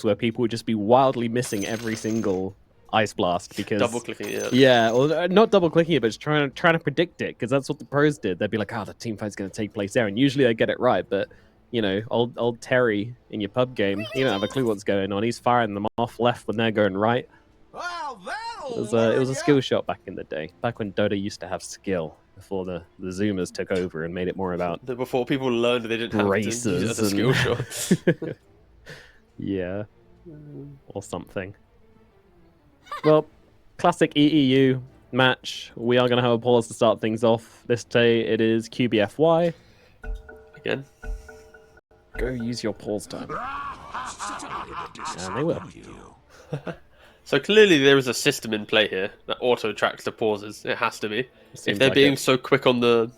where people would just be wildly missing every single ice blast because double clicking it. Yeah, or not double clicking it, but just trying to predict it, because that's what the pros did. They'd be like, "Oh, the team fight's going to take place there," and usually they get it right. But you know, old Terry in your pub game, he don't have a clue what's going on. He's firing them off left when they're going right. It was a skill shot back in the day, back when Dota used to have skill before the Zoomers took over and made it more about before people learned that they didn't have to use it as a skill shot. Yeah, or something. Well, classic EEU match. We are going to have a pause to start things off. This day it is QBFY. Again. Go use your pause time. And they will. So clearly there is a system in play here that auto tracks the pauses. It has to be. If they're being so quick on the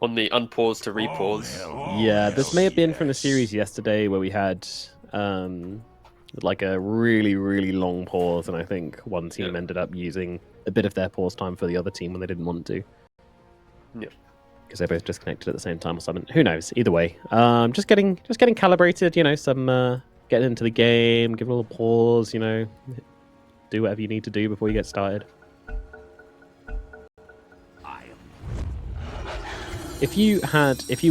unpause to repause. Yeah, this may have been from the series yesterday where we had like a really, really long pause, and I think one team ended up using a bit of their pause time for the other team when they didn't want to. Yeah. Because they both disconnected at the same time or something. Who knows? Either way. Just getting calibrated, you know, some getting into the game, give a little pause, you know, do whatever you need to do before you get started. If you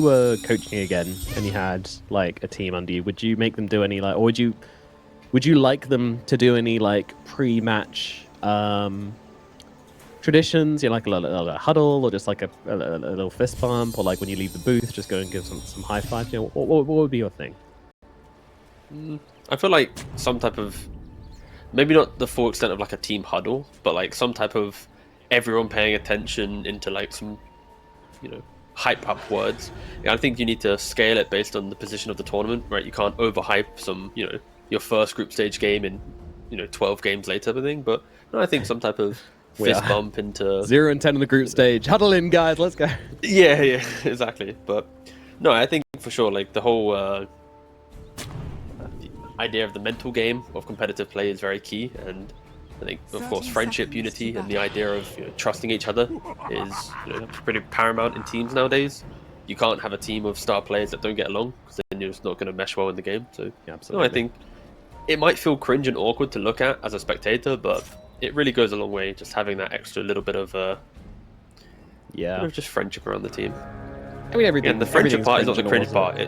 were coaching again and you had like a team under you, would you make them do any like, or would you like them to do any like pre-match traditions? You know, like a little huddle, or just like a little fist bump, or like when you leave the booth, just go and give some high five. You know, what would be your thing? I feel like some type of, maybe not the full extent of like a team huddle, but like some type of everyone paying attention into like some, you know, hype up words. I think you need to scale it based on the position of the tournament, right? You can't overhype some, you know, your first group stage game in, you know, 12 games later type of thing. But no, I think some type of fist bump into 0 and 10 in the group stage. Huddle in, guys. Let's go. Yeah, exactly. But no, I think for sure, like the whole idea of the mental game of competitive play is very key, and I think, of course, friendship, unity, and the idea of, you know, trusting each other is, you know, pretty paramount in teams nowadays. You can't have a team of star players that don't get along, because then you're just not going to mesh well in the game. So, yeah, absolutely. No, I think it might feel cringe and awkward to look at as a spectator, but it really goes a long way just having that extra little bit of just friendship around the team. I mean, everything. And the friendship part is not the cringe part.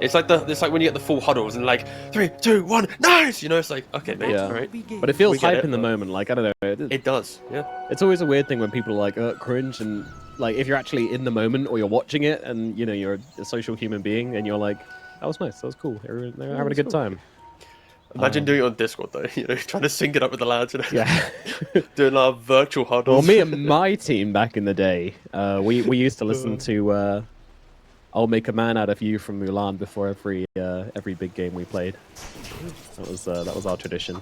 It's like when you get the full huddles and like 3, 2, 1, nice. You know, it's like, okay, mate, all right. But it feels hype in the moment. Like, I don't know. It does. Yeah. It's always a weird thing when people are like, cringe, and like if you're actually in the moment or you're watching it and you know you're a social human being and you're like, that was nice, that was cool. They're having a good time. Imagine doing it on Discord though, you know, trying to sync it up with the lads, you know? Yeah. Doing our virtual huddles. Well, me and my team back in the day, we used to listen to "I'll Make a Man Out of You" from Mulan before every big game we played. That was our tradition.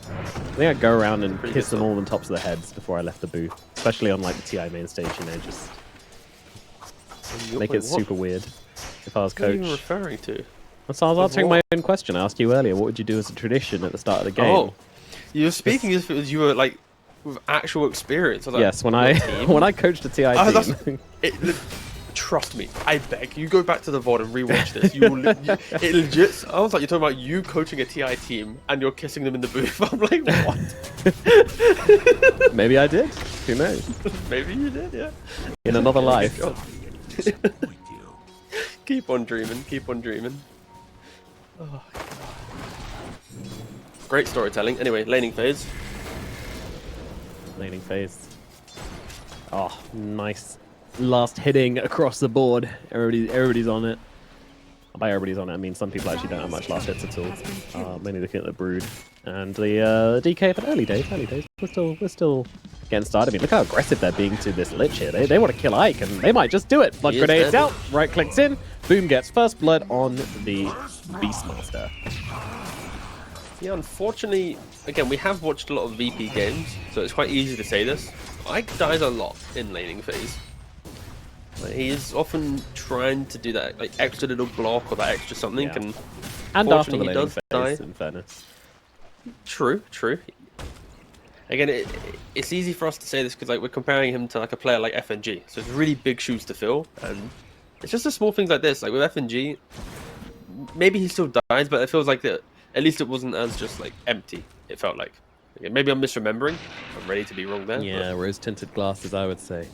I think I'd go around and kiss them all on tops of the heads before I left the booth, especially on like the TI main stage. You know, just make it super weird. If I was coach. What are you referring to? So I was answering my own question. I asked you earlier, what would you do as a tradition at the start of the game? Oh, you were speaking as if it was you were like with actual experience. Like, yes, when I coached a TI team. Trust me, I beg you, go back to the VOD and rewatch this. You will. It legit. I was like, you're talking about you coaching a TI team and you're kissing them in the booth. I'm like, what? Maybe I did. Who knows? Maybe you did. Yeah. In another life. Keep on dreaming. Keep on dreaming. Oh, great storytelling. Anyway, laning phase. Laning phase. Oh, nice. Last hitting across the board. Everybody's on it. By everybody's on it, I mean some people actually don't have much last hits at all. Mainly looking at the Brood and the DK, but early days. We're still getting started. I mean, look how aggressive they're being to this Lich here. They want to kill Ike, and they might just do it. Blood grenades out, right clicks in, boom, gets first blood on the Beastmaster. Yeah, unfortunately, again, we have watched a lot of VP games, so it's quite easy to say this. Ike dies a lot in laning phase. Like, he is often trying to do that like extra little block or that extra something, and after the he does die. In fairness. True. Again, it's easy for us to say this because like we're comparing him to like a player like FNG, so it's really big shoes to fill, and it's just the small things like this. Like with FNG, maybe he still dies, but it feels like that. At least it wasn't as just like empty. It felt like. Again, maybe I'm misremembering. I'm ready to be wrong there. Yeah, rose-tinted glasses, I would say.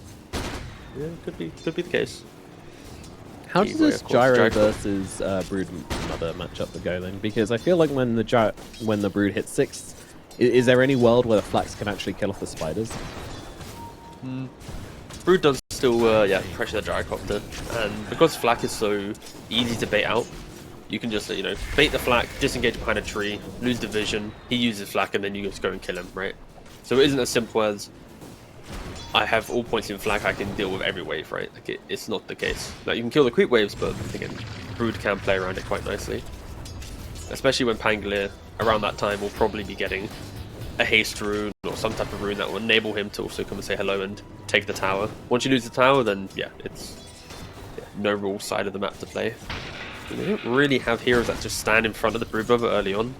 Yeah, could be the case. How does this Gyro versus Brood Mother matchup go then? Because I feel like when the Brood hits 6, is there any world where the Flax can actually kill off the spiders? Brood does still pressure the Gyrocopter, and because Flak is so easy to bait out, you can just bait the Flak, disengage behind a tree, lose the vision. He uses Flak, and then you just go and kill him, right? So it isn't as simple as I have all points in Flak, I can deal with every wave, right? Like it's not the case. Like you can kill the creep waves, but again, Brood can play around it quite nicely. Especially when Pangolier around that time will probably be getting a haste rune or some type of rune that will enable him to also come and say hello and take the tower. Once you lose the tower, then yeah, it's no rule side of the map to play. And they don't really have heroes that just stand in front of the Brood Brother early on.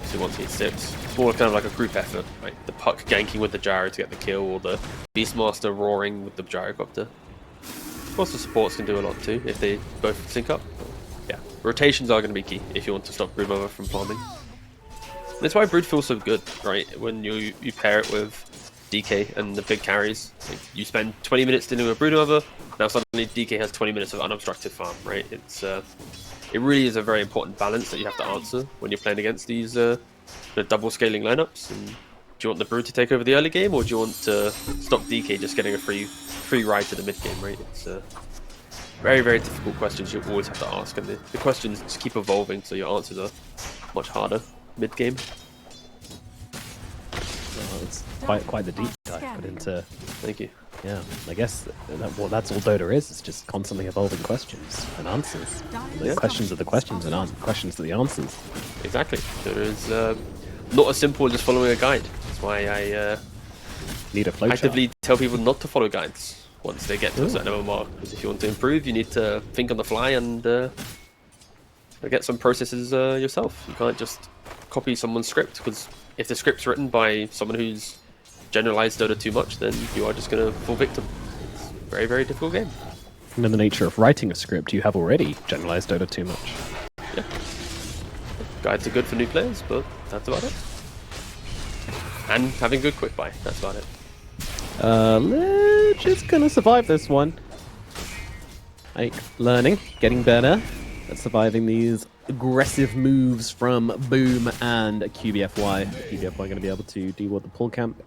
So once he hits 6, it's more kind of like a group effort, right? The Puck ganking with the Gyro to get the kill, or the Beastmaster roaring with the Gyrocopter. Of course, the supports can do a lot too if they both sync up. Yeah, rotations are going to be key if you want to stop Brood Brother from farming. That's why Brood feels so good, right? When you pair it with DK and the big carries. Like you spend 20 minutes dealing with Brood Mother, now suddenly DK has 20 minutes of unobstructed farm, right? It really is a very important balance that you have to answer when you're playing against these double scaling lineups. And do you want the Brood to take over the early game, or do you want to stop DK just getting a free ride to the mid game, right? It's very, very difficult questions you always have to ask, and the questions just keep evolving, so your answers are much harder mid game. Well, it's quite the deep dive put into. Thank you. Yeah, I guess that's all Dota is. It's just constantly evolving questions and answers. The questions are the questions and questions are the answers. Exactly. Dota is not as simple as just following a guide. That's why I need a flowchart. Actively tell people not to follow guides once they get to a certain level mark. Because if you want to improve, you need to think on the fly and get some processes yourself. You can't just copy someone's script, because if the script's written by someone who's generalized Dota too much, then you are just going to fall victim. It's a very, very difficult game. And in the nature of writing a script, you have already generalized Dota too much. Yeah. Guides are good for new players, but that's about it. And having good quick buy, that's about it. Lich is going to survive this one. Like, learning, getting better at surviving these aggressive moves from Boom and QBFY. QBFY going to be able to deal with the pull camp.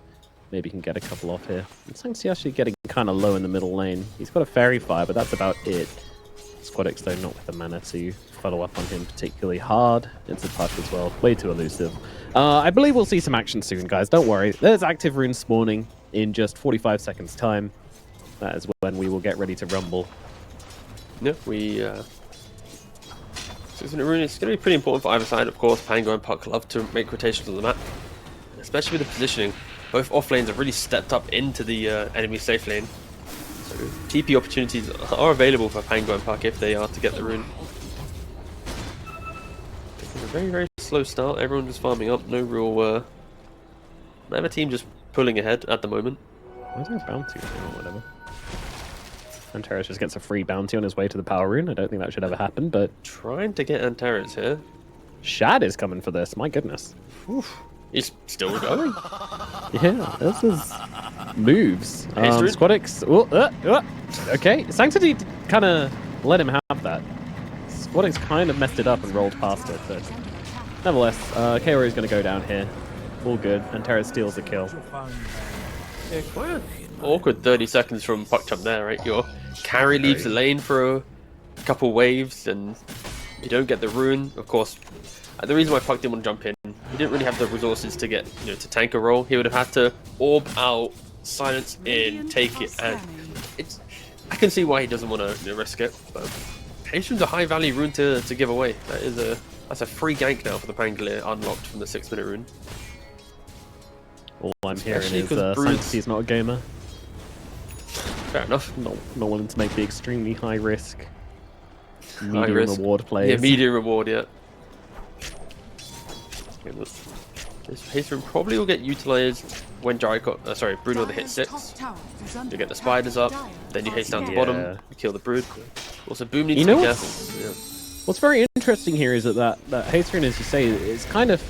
Maybe he can get a couple off here. And Sank's actually getting kind of low in the middle lane. He's got a Fairy Fire, but that's about it. Squadix though not with the mana to follow up on him particularly hard. It's a push as well. Way too elusive. I believe we'll see some action soon, guys. Don't worry. There's active runes spawning in just 45 seconds time. That is when we will get ready to rumble. Yeah, so it's going to be pretty important for either side, of course. Pango and Puck love to make rotations on the map, especially with the positioning. Both off lanes have really stepped up into the enemy safe lane. So TP opportunities are available for Pango and Puck if they are to get the rune. It's a very, very slow start. Everyone just farming up. No real... neither team just pulling ahead at the moment. Why is there a bounty or whatever? Antares just gets a free bounty on his way to the power rune. I don't think that should ever happen, but... Trying to get Antares here. Shad is coming for this, my goodness. Oof. He's still going. Yeah, this is moves. Squadix. Okay, Sanctity kind of let him have that. Squadix kind of messed it up and rolled past it, but nevertheless, KO is going to go down here. All good. Antares steals the kill. Yeah, quite an awkward 30 seconds from PuckChamp there, right? Your carry leaves the lane for a couple waves, and you don't get the rune. Of course, the reason why Puck didn't want to jump in, he didn't really have the resources to get, to tank a roll. He would have had to orb out, silence in, take it, and I can see why he doesn't want to risk it. But Hasten's a high value rune to give away. That's a free gank now for the Pangolier, unlocked from the 6-minute rune. All I'm hearing is Sanctity's not a gamer. Fair enough. Not willing to make the extremely high risk, medium reward plays. Yeah, medium reward, yeah. This haste rune probably will get utilized when Brood Mother hits 6. You get the spiders up, then you haste down to the bottom, you kill the Brood. Also, Boom needs to be careful. Yeah. What's very interesting here is that Hasterin, as you say, is kind of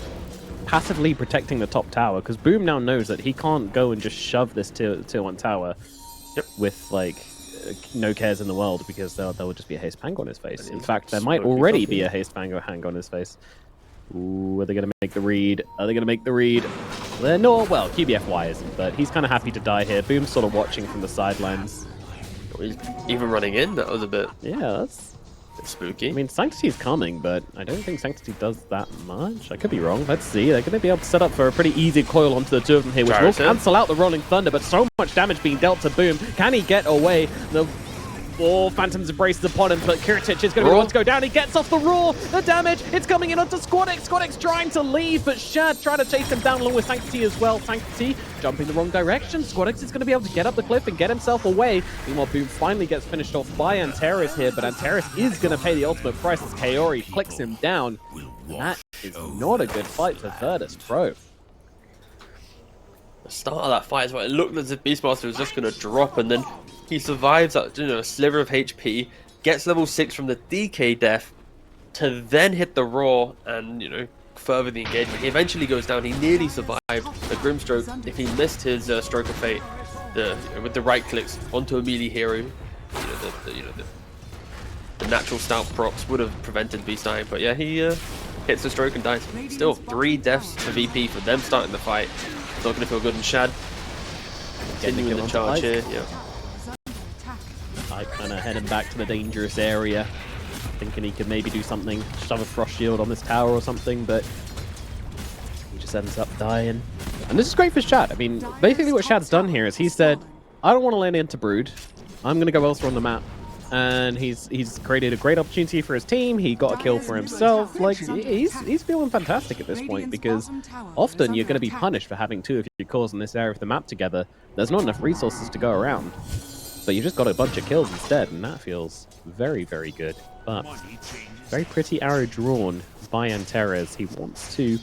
passively protecting the top tower, because Boom now knows that he can't go and just shove this tier 1 tower with, like, no cares in the world, because there will just be a haste pang on his face. In fact, there might already be a haste pang on his face. Ooh, are they going to make the read? Are they going to make the read? They're not. Well, QBFY isn't, but he's kind of happy to die here. Boom's sort of watching from the sidelines. Even running in? That was a bit... Yeah, that's... spooky. I mean, Sanctity's coming, but I don't think Sanctity does that much. I could be wrong. Let's see. They're going to be able to set up for a pretty easy coil onto the two of them here, which will cancel out the Rolling Thunder, but so much damage being dealt to Boom. Can he get away? The Phantom's embraces upon him, but Kiritich is going to be the one to go down. He gets off the Roar. The damage, it's coming in onto Squadix. Squadix trying to leave, but Shad trying to chase him down along with Sanctity as well. Sanctity jumping the wrong direction. Squadix is going to be able to get up the cliff and get himself away. Meanwhile, Boom finally gets finished off by Antares here, but Antares is going to pay the ultimate price as Kaori clicks him down. That is not a good fight for Virtus.pro. The start of that fight is what it looked as if Beastmaster was just going to drop, and then he survives that, a sliver of HP, gets level 6 from the DK death, to then hit the Roar and, further the engagement. He eventually goes down. He nearly survived the Grimstroke. If he missed his Stroke of Fate, with the right clicks onto a melee hero, the natural stout procs would have prevented Beast dying. But yeah, he hits the stroke and dies. Still 3 deaths to VP for them starting the fight. It's not going to feel good in Shad. Continuing the charge here. Yeah. I kind of heading back to the dangerous area, thinking he could maybe do something, shove a Frost Shield on this tower or something, but he just ends up dying. And this is great for Shad. I mean, basically what Shad's done here is he said, I don't want to land into Brood. I'm going to go elsewhere on the map. And he's created a great opportunity for his team. He got a kill for himself. Like, he's feeling fantastic at this point, because often you're going to be punished for having 2 of your cores in this area of the map together. There's not enough resources to go around. But you just got a bunch of kills instead, and that feels very, very good. But very pretty arrow drawn by Antares. He wants to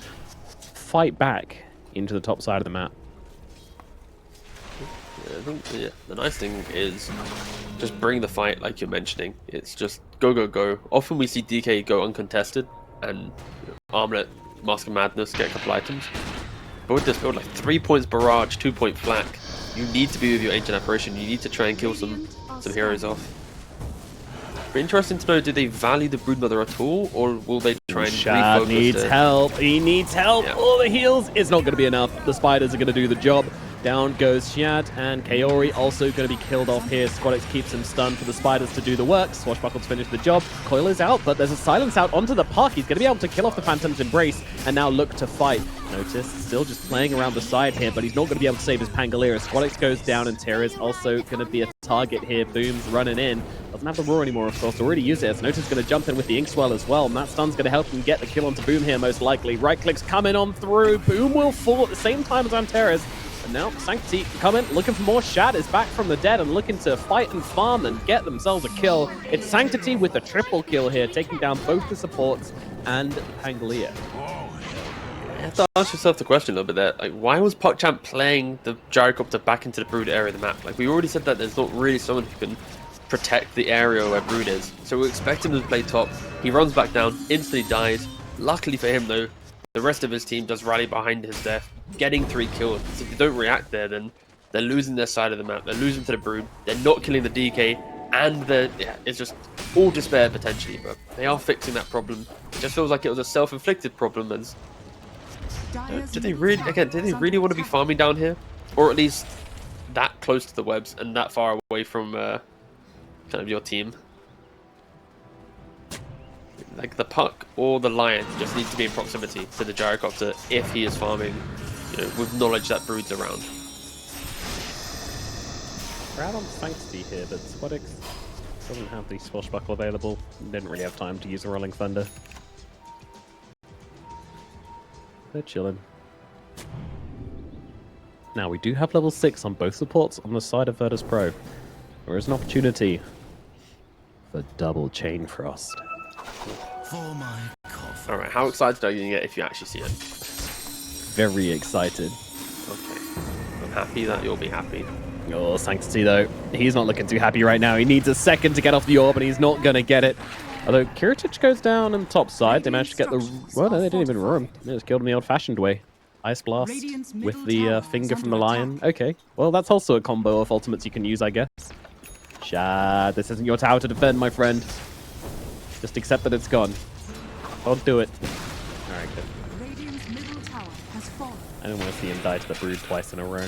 fight back into the top side of the map. Yeah, I think the nice thing is just bring the fight, like you're mentioning. It's just go, go, go. Often we see DK go uncontested and Armlet, Mask of Madness, get a couple items. But with this build, like 3 points Barrage, 2 point Flak, you need to be with your Ancient Apparition. You need to try and kill some heroes off. But interesting to know, do they value the Broodmother at all, or will they try and Shad refocus needs help. He needs help. Yeah. All the heals. It's not going to be enough. The spiders are going to do the job. Down goes Shad, and Kaori also going to be killed off here. Squadix keeps him stunned for the spiders to do the work. Swashbuckle to finish the job. Coil is out, but there's a silence out onto the Puck. He's going to be able to kill off the Phantom's Embrace and now look to fight. Notice, still just playing around the side here, but he's not going to be able to save his Pangolier. Squadix goes down, and Terra's also going to be a target here. Boom's running in. Doesn't have the Roar anymore, of course. Already used it. As Notice going to jump in with the Inkswell as well, and that stun's going to help him get the kill onto Boom here, most likely. Right clicks coming on through. Boom will fall at the same time as Antares. And now Sanctity coming, looking for more. Shad is back from the dead and looking to fight and farm and get themselves a kill. It's Sanctity with a triple kill here, taking down both the supports and Pangolier. You have to ask yourself the question a little bit there. Like, why was PuckChamp playing the Gyrocopter back into the Brood area of the map? Like, we already said that there's not really someone who can protect the area where Brood is. So we expect him to play top. He runs back down, instantly dies. Luckily for him, though, the rest of his team does rally behind his death, getting 3 kills. So if they don't react there, then they're losing their side of the map. They're losing to the Brood. They're not killing the DK, and it's just all despair potentially. But they are fixing that problem. It just feels like it was a self-inflicted problem. As did they really want to be farming down here, or at least that close to the webs and that far away from kind of your team? Like the Puck or the Lion just needs to be in proximity to the Gyrocopter if he is farming, with knowledge that Brood's around. We're out on Sanctity here, but Squadix doesn't have the Swashbuckle available. Didn't really have time to use the Rolling Thunder. They're chilling. Now, we do have level 6 on both supports on the side of Virtus.pro. There is an opportunity for double Chain Frost. Alright, how excited are you going to get if you actually see it? Very excited. Okay. I'm happy that you'll be happy. Oh, Sanctity though. He's not looking too happy right now. He needs a second to get off the orb, and he's not going to get it. Although Kiritich goes down on the top side, they managed to get the... Well, no, they didn't even roar him. They just killed him the old-fashioned way. Ice Blast with the finger from the lion. Okay, well, that's also a combo of ultimates you can use, I guess. Shad, this isn't your tower to defend, my friend. Just accept that it's gone. Don't do it. Alright, good. I don't want to see him die to the Brood twice in a row.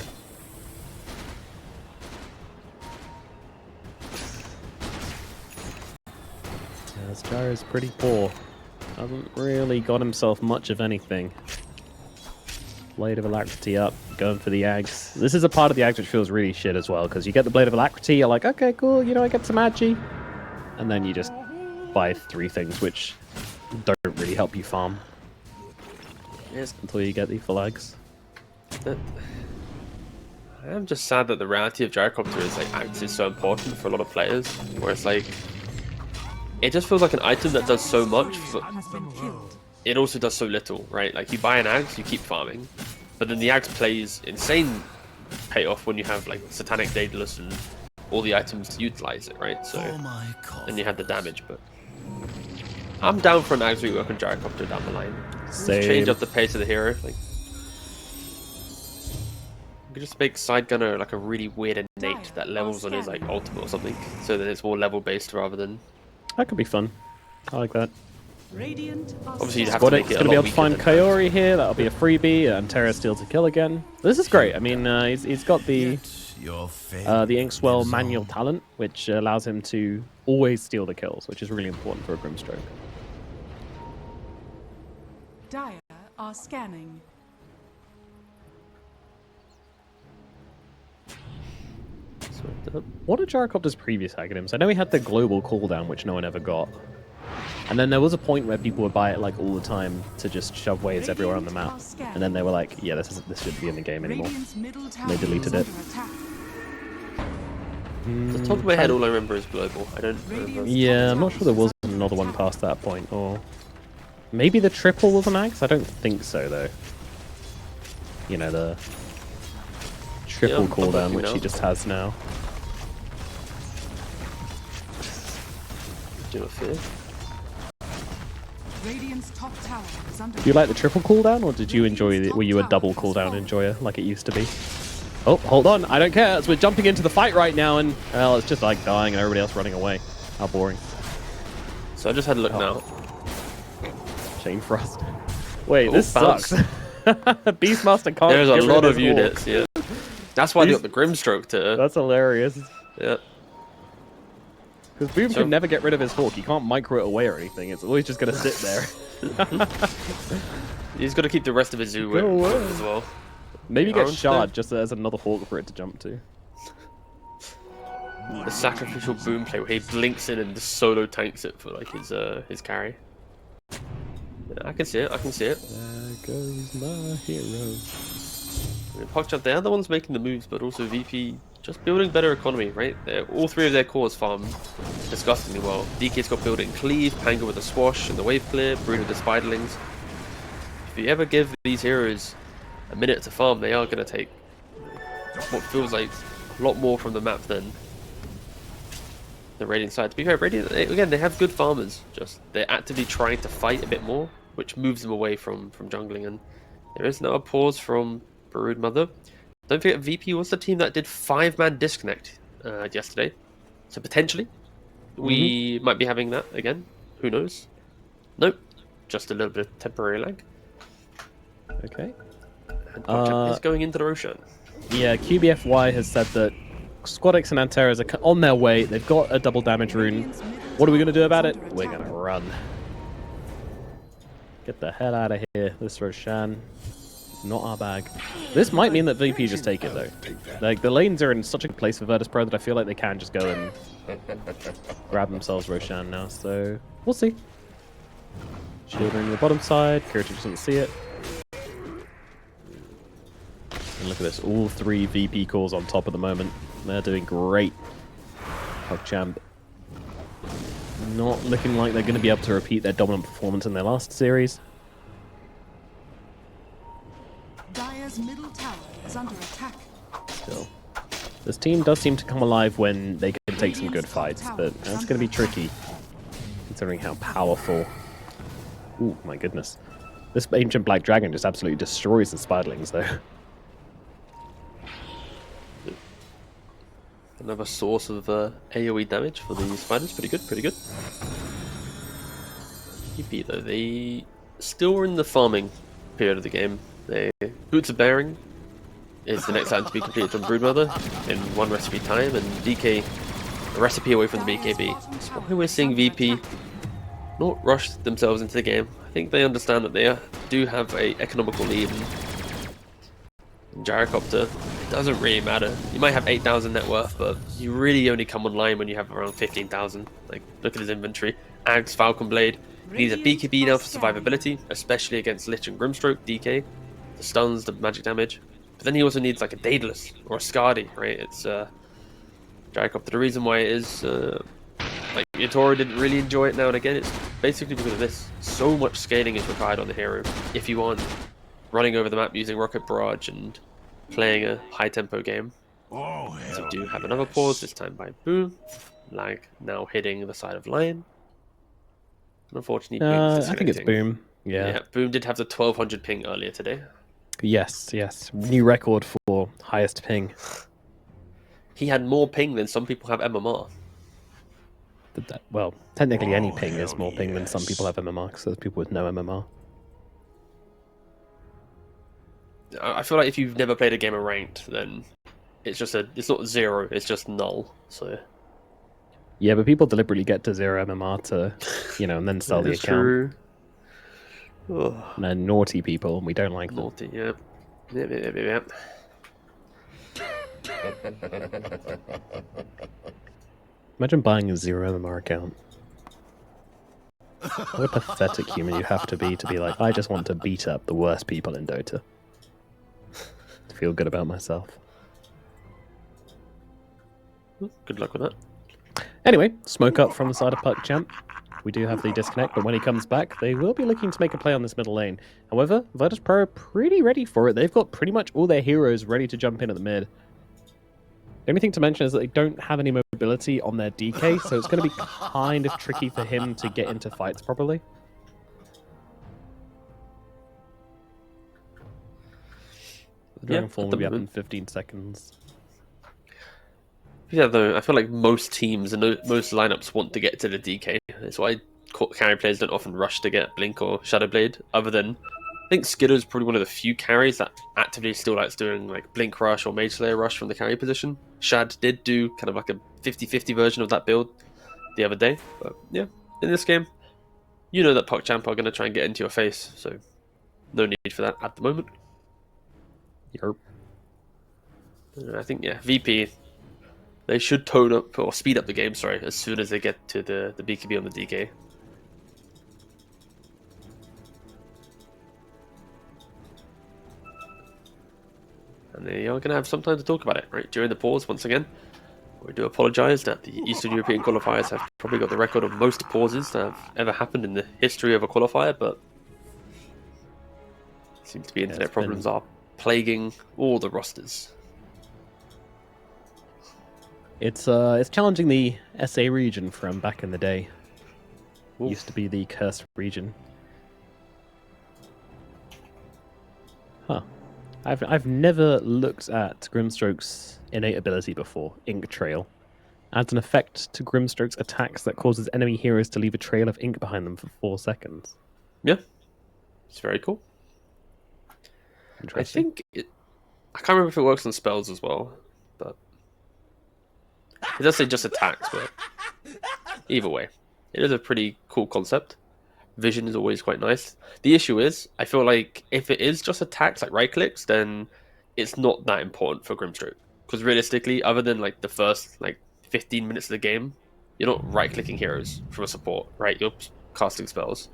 Yeah, this Gyro's pretty poor. Hasn't really got himself much of anything. Blade of Alacrity up, going for the Ags. This is a part of the Ags which feels really shit as well, because you get the Blade of Alacrity, you're like, okay, cool, you know, I get some Agi. And then you just buy 3 things which don't really help you farm. Yes. Until you get the full Ags. I'm just sad that the reality of Gyrocopter is like Ags is so important for a lot of players, where it's like, it just feels like an item that does so much, but it also does so little, right? Like, you buy an Ags, you keep farming, but then the Ags plays insane payoff when you have, like, Satanic Daedalus and all the items to utilize it, right? So, and you have the damage, but... I'm down for an Ags rework on Gyrocopter down the line. Same. Change up the pace of the hero, like... You could just make Side Gunner, like, a really weird innate that levels on his, like, ultimate or something, so that it's more level-based rather than... That could be fun. I like that. Obviously, you'd have to make it going to be able to find than Kaori here. That'll be a freebie. And Terra Steel to kill again. This is great. I mean, he's got the Inkswell manual talent, which allows him to always steal the kills, which is really important for a Grimstroke. Dire are scanning. What are Gyrocopter's previous acronyms? I know he had the global cooldown, which no one ever got. And then there was a point where people would buy it like all the time to just shove waves everywhere on the map. And then they were like, yeah, this shouldn't be in the game anymore. And they deleted it. Off the top of my head, all I remember is global. I don't remember. Yeah, I'm not sure there was another one past that point. Or maybe the triple was an axe? I don't think so, though. You know, the triple cooldown, which he just has now. Do not fear. Top tower is under Do you like the triple cooldown, or did you enjoy the, were you a double cooldown enjoyer like it used to be? Oh, hold on, I don't care, as we're jumping into the fight right now, and well, it's just like dying and everybody else running away. How boring. So I just had a look now. Chain Frost. Wait, this sucks. Beastmaster can't There's a get rid lot of of his units, Hawk. yeah. That's why they got the Grimstroke to... That's hilarious. Yeah. Because Boom can never get rid of his Hawk. He can't micro it away or anything. It's always just going to sit there. He's got to keep the rest of his zoo as well. Maybe get Shard just so there's another Hawk for it to jump to. The sacrificial Boom play where he blinks in and just solo tanks it for like his carry. Yeah, I can see it. I can see it. There goes my hero. PuckChamp, they're the ones making the moves, but also VP just building better economy, right? All 3 of their cores farm disgustingly well. DK's got building cleave, Panga with the swash and the wave clear, Brood with the spiderlings. If you ever give these heroes a minute to farm, they are going to take what feels like a lot more from the map than the Radiant side. To be fair, Radiant, again, they have good farmers, just they're actively trying to fight a bit more, which moves them away from jungling. And there is now a pause from Brood Mother. Don't forget, VP was the team that did 5-man disconnect yesterday. So potentially, we might be having that again. Who knows? Nope. Just a little bit of temporary lag. Okay. And PuckChamp is going into the Roshan. Yeah, QBFY has said that Squadix and Anteras are on their way. They've got a double damage rune. What are we going to do about it? We're going to run. Get the hell out of here. This Roshan. Not our bag. This might mean that VP just take it, though. Like, the lanes are in such a good place for Virtus.pro that I feel like they can just go and grab themselves Roshan now, so we'll see. Shield ring on the bottom side. Kirito doesn't see it. And look at this. All 3 VP cores on top at the moment. They're doing great. PuckChamp not looking like they're going to be able to repeat their dominant performance in their last series. Dire's middle tower is under attack. Still, this team does seem to come alive when they can take some good fights, but that's going to be tricky. considering how powerful. Ooh, my goodness. This ancient black dragon just absolutely destroys the spiderlings, though. Another source of AoE damage for the spiders. Pretty good, pretty good. EP though, they still are in the farming period of the game. Boots of Bearing is the next item to be completed from Broodmother in 1 recipe time, and DK a recipe away from the BKB. That's why we're seeing VP not rush themselves into the game. I think they understand that they do have a economical lead. And Gyrocopter, it doesn't really matter. You might have 8,000 net worth, but you really only come online when you have around 15,000. Like, look at his inventory. Ags, Falcon Blade. He needs a BKB now for survivability, especially against Lich and Grimstroke, DK. The stuns, the magic damage. But then he also needs like a Daedalus or a Skadi, right? It's Gyrocopter. The reason why it is like Yatoro didn't really enjoy it now and again, it's basically because of this. So much scaling is required on the hero if you want running over the map using Rocket Barrage and playing a high tempo game. So we do have another pause, this time by Boom. Lag now hitting the side of Lion. Unfortunately, Boom's I think it's disconnecting. Boom. Yeah. Boom did have the 1200 ping earlier today. Yes, yes. New record for highest ping. He had more ping than some people have MMR. Well, technically any ping is more ping than some people have MMR, because there's people with no MMR. I feel like if you've never played a game of ranked, then it's not 0, it's just null. So yeah, but people deliberately get to 0 MMR to, and then sell the account. True. And they're naughty people, and we don't like them. Naughty, yeah. Yep. Imagine buying a 0 MMR account. What a pathetic human you have to be like, I just want to beat up the worst people in Dota. To feel good about myself. Good luck with that. Anyway, smoke up from the side of PuckChamp. We do have the disconnect, but when he comes back, they will be looking to make a play on this middle lane. However, Virtus.pro are pretty ready for it. They've got pretty much all their heroes ready to jump in at the mid. The only thing to mention is that they don't have any mobility on their DK, so it's going to be kind of tricky for him to get into fights properly. The Dragon Form will be up in 15 seconds. Yeah, though, I feel like most teams and most lineups want to get to the DK. That's why carry players don't often rush to get Blink or Shadowblade, other than, I think Skidder's probably one of the few carries that actively still likes doing like Blink Rush or Mage Slayer Rush from the carry position. Shad did do kind of like a 50-50 version of that build the other day, but yeah, in this game, you know that PuckChamp are going to try and get into your face, so no need for that at the moment. Yerp. I think, yeah, VP, they should tone up or speed up the game, sorry, as soon as they get to the BKB on the DK. And they are going to have some time to talk about it, right? During the pause, once again, we do apologise that the Eastern European qualifiers have probably got the record of most pauses that have ever happened in the history of a qualifier, but it seems to be internet problems are plaguing all the rosters. It's challenging the SA region from back in the day. Oof. Used to be the cursed region. Huh. I've never looked at Grimstroke's innate ability before, Ink Trail. Adds an effect to Grimstroke's attacks that causes enemy heroes to leave a trail of ink behind them for 4 seconds. Yeah. It's very cool. I think I can't remember if it works on spells as well, but it does say just attacks, but either way, it is a pretty cool concept. Vision is always quite nice. The issue is, I feel like if it is just attacks, like right clicks, then it's not that important for Grimstroke. Because realistically, other than like the first 15 minutes of the game, you're not right clicking heroes from a support, right? You're casting spells.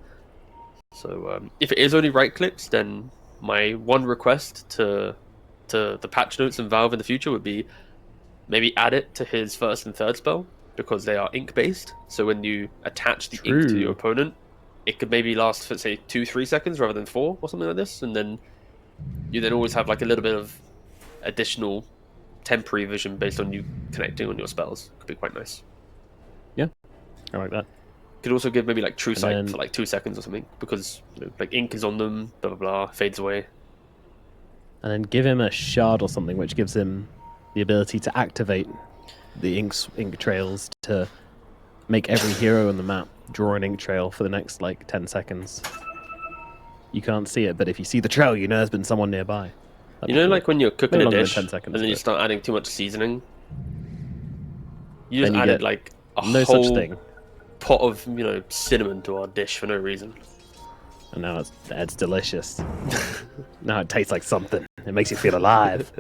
So if it is only right clicks, then my one request to the patch notes and Valve in the future would be maybe add it to his first and third spell, because they are ink based. So when you attach the ink to your opponent, it could maybe last for say 2-3 seconds rather than 4 or something like this, and then you then always have like a little bit of additional temporary vision based on you connecting on your spells. Could be quite nice. Yeah, I like that. Could also give maybe like true sight then- for like 2 seconds or something, because you know, like ink is on them, blah blah blah, fades away. And then give him a shard or something, which gives him the ability to activate the ink trails to make every hero on the map draw an ink trail for the next like 10 seconds. You can't see it, but if you see the trail, you know there's been someone nearby. You know, like when you're cooking Maybe a longer than dish 10 seconds, and then you but- start adding too much seasoning. You just Then you added get like a no whole such thing. pot of cinnamon to our dish for no reason. And now it's delicious. Now it tastes like something. It makes you feel alive.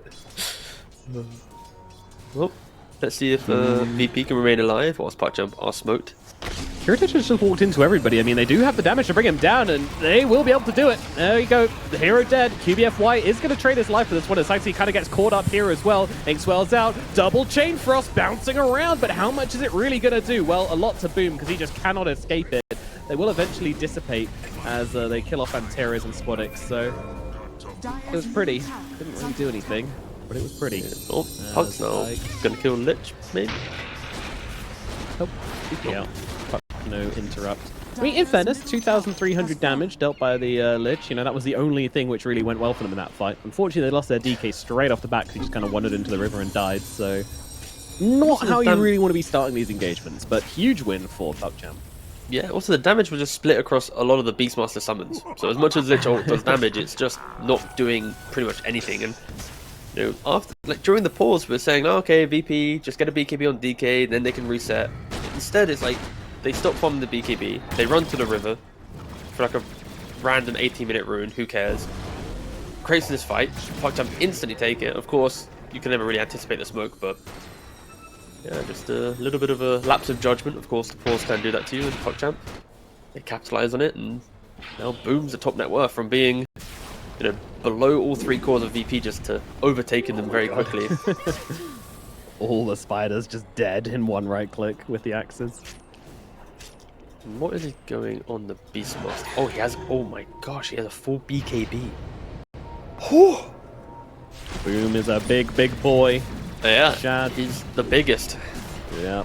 Well, let's see if VP can remain alive whilst PuckChamp are smoked. Heritage has just walked into everybody. I mean, they do have the damage to bring him down, and they will be able to do it. There you go. The hero dead. QBFY is going to trade his life for this one. As actually kind of gets caught up here as well. Ink swells out. Double Chain Frost bouncing around, but how much is it really going to do? Well, a lot to Boom, because he just cannot escape it. They will eventually dissipate as they kill off Antares and Squadix, so it was pretty. Didn't really do anything, but it was pretty. Oh, Puck's now gonna kill Lich, maybe? Oh, yeah. Fuck, no interrupt. I mean, in fairness, 2,300 damage dealt by the Lich. You know, that was the only thing which really went well for them in that fight. Unfortunately, they lost their DK straight off the bat because he just kind of wandered into the river and died, so not how you really want to be starting these engagements, but huge win for PuckChamp. Yeah, also the damage was just split across a lot of the Beastmaster summons. So as much as Lich ult does damage, it's just not doing pretty much anything. And you know, after during the pause, we're saying, oh, okay, VP, just get a BKB on DK, then they can reset. Instead, it's like they stop farming the BKB, they run to the river for like a random 18-minute rune. Who cares? Creates this fight. PuckChamp instantly take it. Of course, you can never really anticipate the smoke, but. Yeah, just a little bit of a lapse of judgment. Of course, the pause can do that to you in PuckChamp. They capitalize on it, and now Boom's a top net worth from being, below all 3 cores of VP just to overtaking them very quickly. All the spiders just dead in one right click with the axes. What is he going on the Beastmaster? Oh, he has. Oh my gosh, he has a full BKB. Oh! Boom is a big, big boy. Yeah, Shad. he's the biggest. Yeah.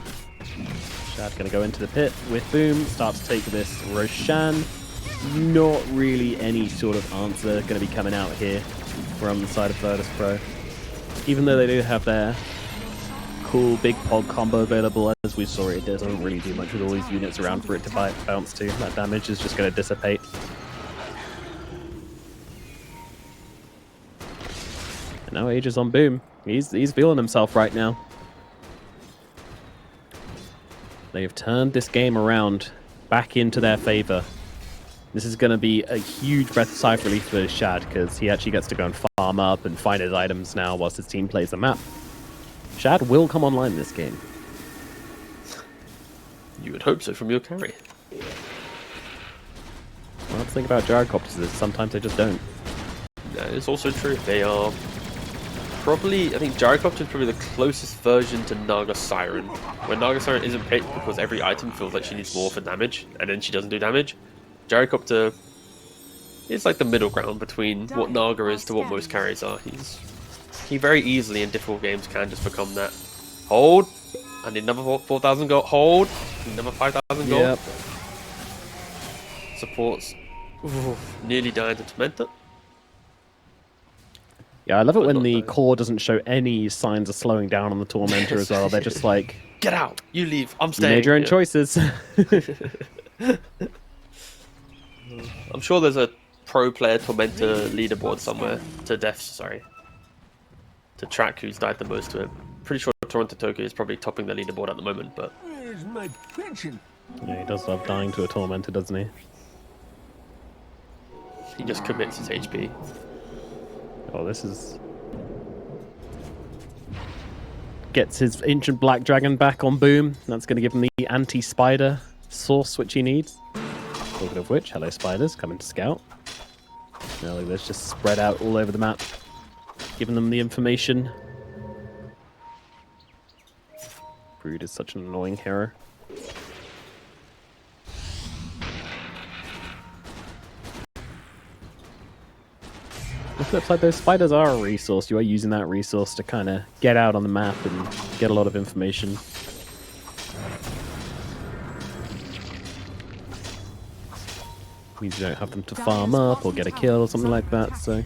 Shad gonna go into the pit with Boom. Start to take this Roshan. Not really any sort of answer going to be coming out here from the side of Virtus.pro. Even though they do have their cool big pog combo available, as we saw, it doesn't really do much with all these units around for it to bounce to. That damage is just going to dissipate. And now Age is on Boom. He's feeling himself right now. They have turned this game around back into their favor. This is going to be a huge breath of sigh of relief for Shad, because he actually gets to go and farm up and find his items now whilst his team plays the map. Shad will come online this game. You would hope so from your carry. Well, the thing about gyrocopters is sometimes they just don't. That is also true. They are probably, I think Gyrocopter is probably the closest version to Naga Siren, where Naga Siren isn't picked because every item feels like she needs more for damage, and then she doesn't do damage. Gyrocopter is like the middle ground between what Naga is to what most carries are. He very easily in difficult games can just become that. Hold! I need another 4,000 gold. Hold! Another 5,000 gold. Yep. Supports. Ooh, nearly dying to Tormentor. Yeah, I love it But when not the though. core doesn't show any signs of slowing down on the Tormentor as well. They're just like, Get out! You leave. I'm you staying. made your own Yeah. choices. I'm sure there's a pro player Tormentor leaderboard somewhere to to track who's died the most to it. Pretty sure Toronto Tokyo is probably topping the leaderboard at the moment, but Where's my pension? Yeah, he does love dying to a Tormentor, doesn't he? he just commits his HP. Oh, this is... Gets his Ancient Black Dragon back on Boom. That's going to give him the anti-spider source which he needs. Talking of which, hello spiders, coming to scout. Now look at this, just spread out all over the map. Giving them the information. Brood is such an annoying hero. On the flip side, those spiders are a resource. You are using that resource to kind of get out on the map and get a lot of information. Means you don't have them to farm up or get a kill or something like that, so...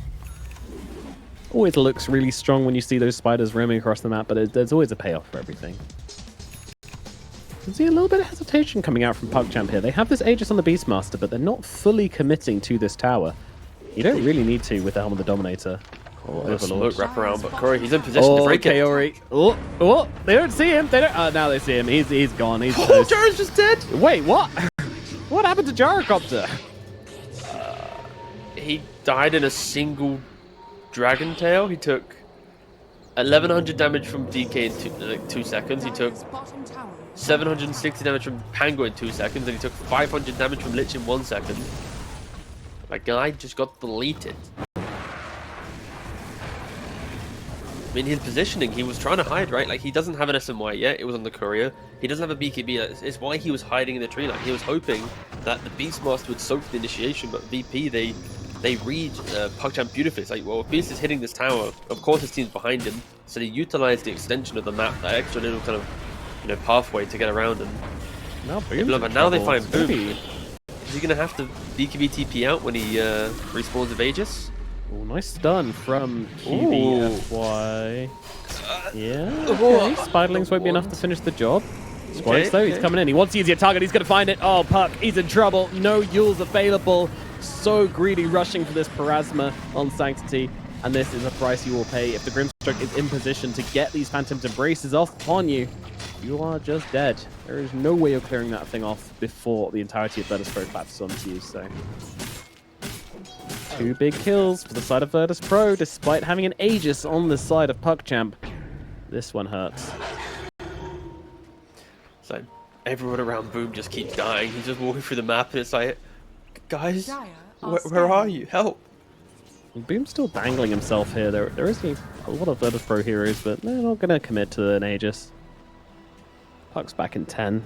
Always looks really strong when you see those spiders roaming across the map, but there's always a payoff for everything. You can see a little bit of hesitation coming out from PuckChamp here. They have this Aegis on the Beastmaster, but they're not fully committing to this tower. You don't really need to with the Helm of the Dominator. Or Overlord. Smoke wrap around, but Corey, he's in position to break it. Kaori. Oh, they don't see him. They don't. Now they see him. He's gone. He's toast. Jared's just dead. Wait, what? What happened to Gyrocopter? He died in a single Dragon Tail. He took 1100 damage from DK in 2 seconds. He took 760 damage from Pango in 2 seconds, and he took 500 damage from Lich in 1 second. My guy just got deleted. I mean, his positioning, he was trying to hide, right? Like, he doesn't have an SMY yet. It was on the courier. He doesn't have a BKB. It's why he was hiding in the tree line. He was hoping that the Beastmaster would soak the initiation, but VP, they read PuckChamp beautifully. It's like, well, if Beast is hitting this tower, of course his team's behind him. So they utilized the extension of the map, that extra little kind of, you know, pathway to get around. And now they find Boom. Is he going to have to BKB TP out when he respawns with Aegis? Oh, nice stun from QBFY. Yeah, okay. Spiderlings won't be enough to finish the job. Squads though, he's coming in. He wants to use your target. He's going to find it. Oh, Puck, he's in trouble. No Yules available. So greedy, rushing for this Parasma on Sanctity. And this is a price you will pay if the Grimstroke is in position to get these Phantom's Embraces off on you. You are just dead. There is no way you're clearing that thing off before the entirety of Virtus.pro collapses onto you, so... 2 big kills for the side of Virtus.pro, despite having an Aegis on the side of PuckChamp. This one hurts. So everyone around Boom just keeps dying. He's just walking through the map, and it's like, guys, where are you? Help! Boom's still dangling himself here. There is a lot of Virtus.pro heroes, but they're not going to commit to an Aegis. Puck's back in 10.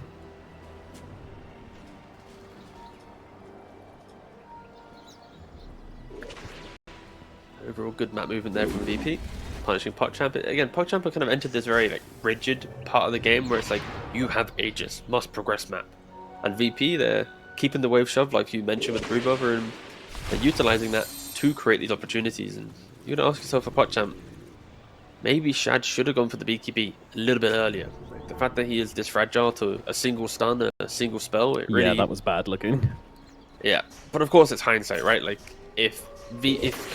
Overall good map movement there from VP, punishing PuckChamp. Again, PuckChamp kind of entered this very like rigid part of the game where it's like, you have Aegis, must progress map. And VP, they're keeping the wave shoved like you mentioned with Broodmother, and they're utilizing that to create these opportunities. And you're going to ask yourself for PuckChamp, maybe Shad should have gone for the BKB a little bit earlier. Like, the fact that he is this fragile to a single stun, a single spell, it really... Yeah, that was bad looking. Yeah, but of course it's hindsight, right? Like, if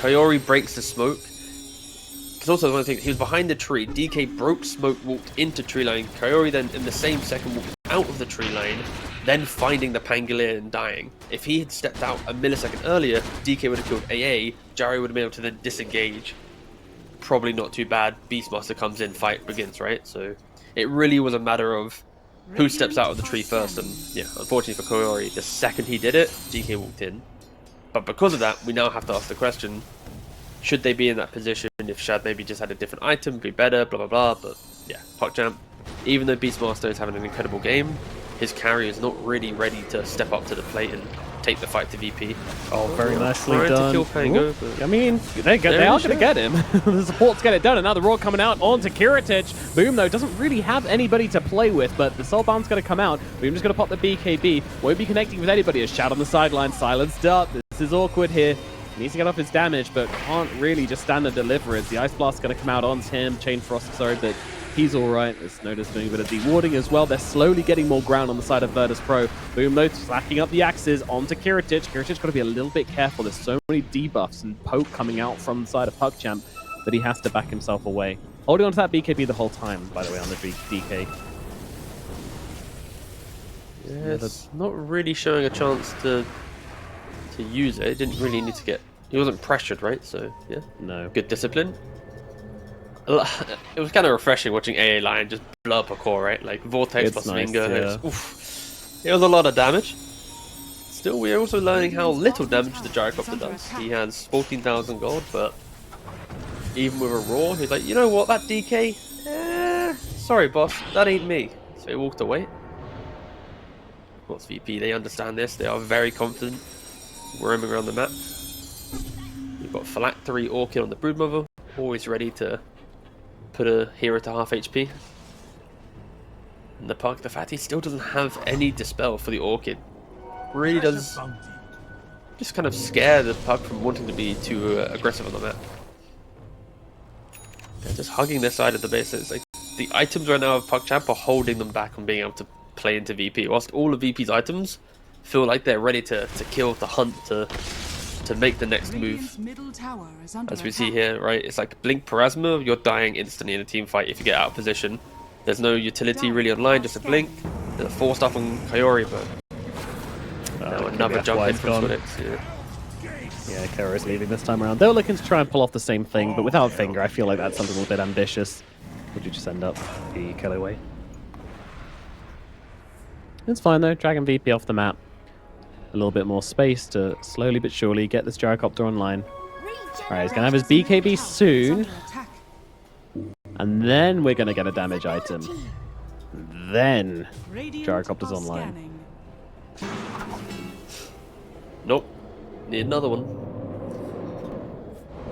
Kaori breaks the smoke, because also one thing, he was behind the tree, DK broke smoke, walked into tree line, Kaori then in the same second walked out of the tree line, then finding the Pangolier and dying. If he had stepped out a millisecond earlier, DK would have killed AA, Jari would have been able to then disengage. Probably not too bad, Beastmaster comes in, fight begins, right? So it really was a matter of who steps out of the tree first, and yeah, unfortunately for Kaori, the second he did it, DK walked in. But because of that, we now have to ask the question, should they be in that position if Shad maybe just had a different item, be better, blah blah blah. But yeah, PuckChamp, even though Beastmaster is having an incredible game, his carry is not really ready to step up to the plate and take the fight to VP. Oh, very nicely trying done. To kill Pango, but I mean, they are going to get him. The supports get it done, and now the Roar coming out onto Kiritich. Boom, though, doesn't really have anybody to play with, but the Soulbound's going to come out. Boom just going to pop the BKB. Won't be connecting with anybody. A Shad on the sideline, silenced up. This is awkward here. He needs to get off his damage, but can't really just stand and deliver it. The Ice Blast's going to come out onto him. Chain Frost, sorry, but he's all right. There's Notice doing a bit of dewarding as well. They're slowly getting more ground on the side of Virtus.pro. Boom, though, slacking up the axes onto Kiritich. Kiritich got to be a little bit careful. There's so many debuffs and poke coming out from the side of PuckChamp that he has to back himself away. Holding on to that BKB the whole time, by the way, on the DK. Yeah, it's not really showing a chance to use it. It didn't really need to get... He wasn't pressured, right? So, yeah. No. Good discipline. It was kind of refreshing watching AA Lion just blow up a core, right? Like Vortex plus nice, Finger. yeah. It was a lot of damage. Still, we're also learning how little damage the Gyrocopter does. He has 14,000 gold, but even with a Roar, he's like, you know what, that DK? Sorry, boss, that ain't me. So he walked away. Of course, VP, they understand this. They are very confident roaming around the map. You've got Phylactery Orchid on the Broodmother, always ready to put a hero to half HP. And the fact he still doesn't have any Dispel for the Orchid really does just kind of scare the Puck from wanting to be too aggressive on the map. They're just hugging their side of the base. It's like the items right now of PuckChamp are holding them back on being able to play into VP, whilst all of VP's items feel like they're ready to kill, to hunt, to make the next move. As we see here, right? It's like Blink Parasma, you're dying instantly in a team fight if you get out of position. There's no utility really online, just a blink. There's a 4-star on Kaori, but now another jump in from Swiddix. Yeah, Kaori's leaving this time around. They were looking to try and pull off the same thing, but without Finger, I feel like that's a little bit ambitious. Would you just end up the kill away? It's fine though, dragging VP off the map. A little bit more space to slowly but surely get this Gyrocopter online. Alright, he's going to have his BKB soon. And then we're going to get a damage item. Then Gyrocopter's online. Nope. Need another one.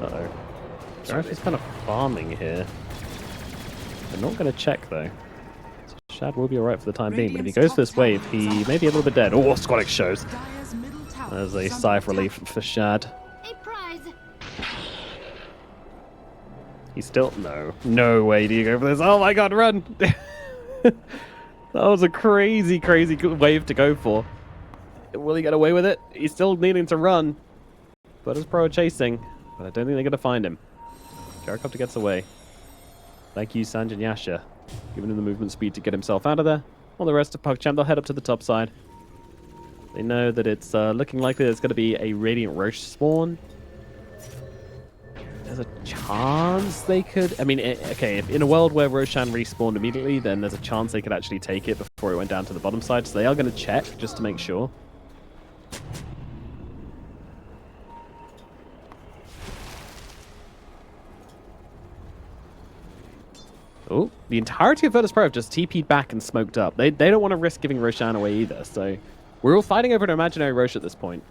Uh-oh. Gyrof is kind of farming here. They're not going to check though. So Shad will be alright for the time being, but if he goes for this wave, he may be a little bit dead. Oh, Squadix shows. There's a sigh of relief for Shad. He's still... No way do you go for this. Oh my god, run! That was a crazy, crazy good wave to go for. Will he get away with it? He's still needing to run. Virtus.pro are chasing, but I don't think they're going to find him. Gyrocopter gets away. Thank you, Sanjin Yasha, giving him the movement speed to get himself out of there. While the rest of PuckChamp, they'll head up to the top side. They know that it's looking likely there's going to be a Radiant Roche spawn. There's a chance they could... I mean, okay, if in a world where Roshan respawned immediately, then there's a chance they could actually take it before it went down to the bottom side. So they are going to check just to make sure. Oh, the entirety of Virtus.pro have just TP'd back and smoked up. They don't want to risk giving Roshan away either, so we're all fighting over an imaginary Roche at this point.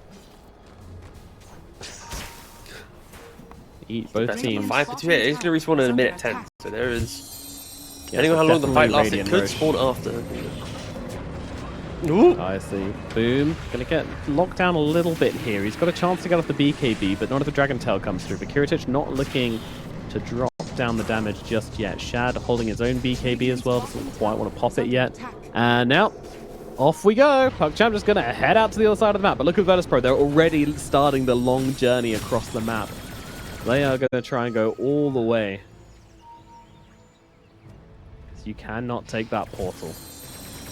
Both teams. 5 for 2 here. He's going to respawn in a minute 10, so there is... Depending on how long the fight lasts, it could spawn after. Ooh. I see. Boom. Gonna get locked down a little bit here. He's got a chance to get off the BKB, but not if the Dragon Tail comes through. But Kiritich not looking to drop down the damage just yet. Shad holding his own BKB as well. Doesn't quite want to pop it yet. And now, off we go. PuckChamp just gonna head out to the other side of the map. But look at Virtus.pro. They're already starting the long journey across the map. They are gonna try and go all the way. You cannot take that portal.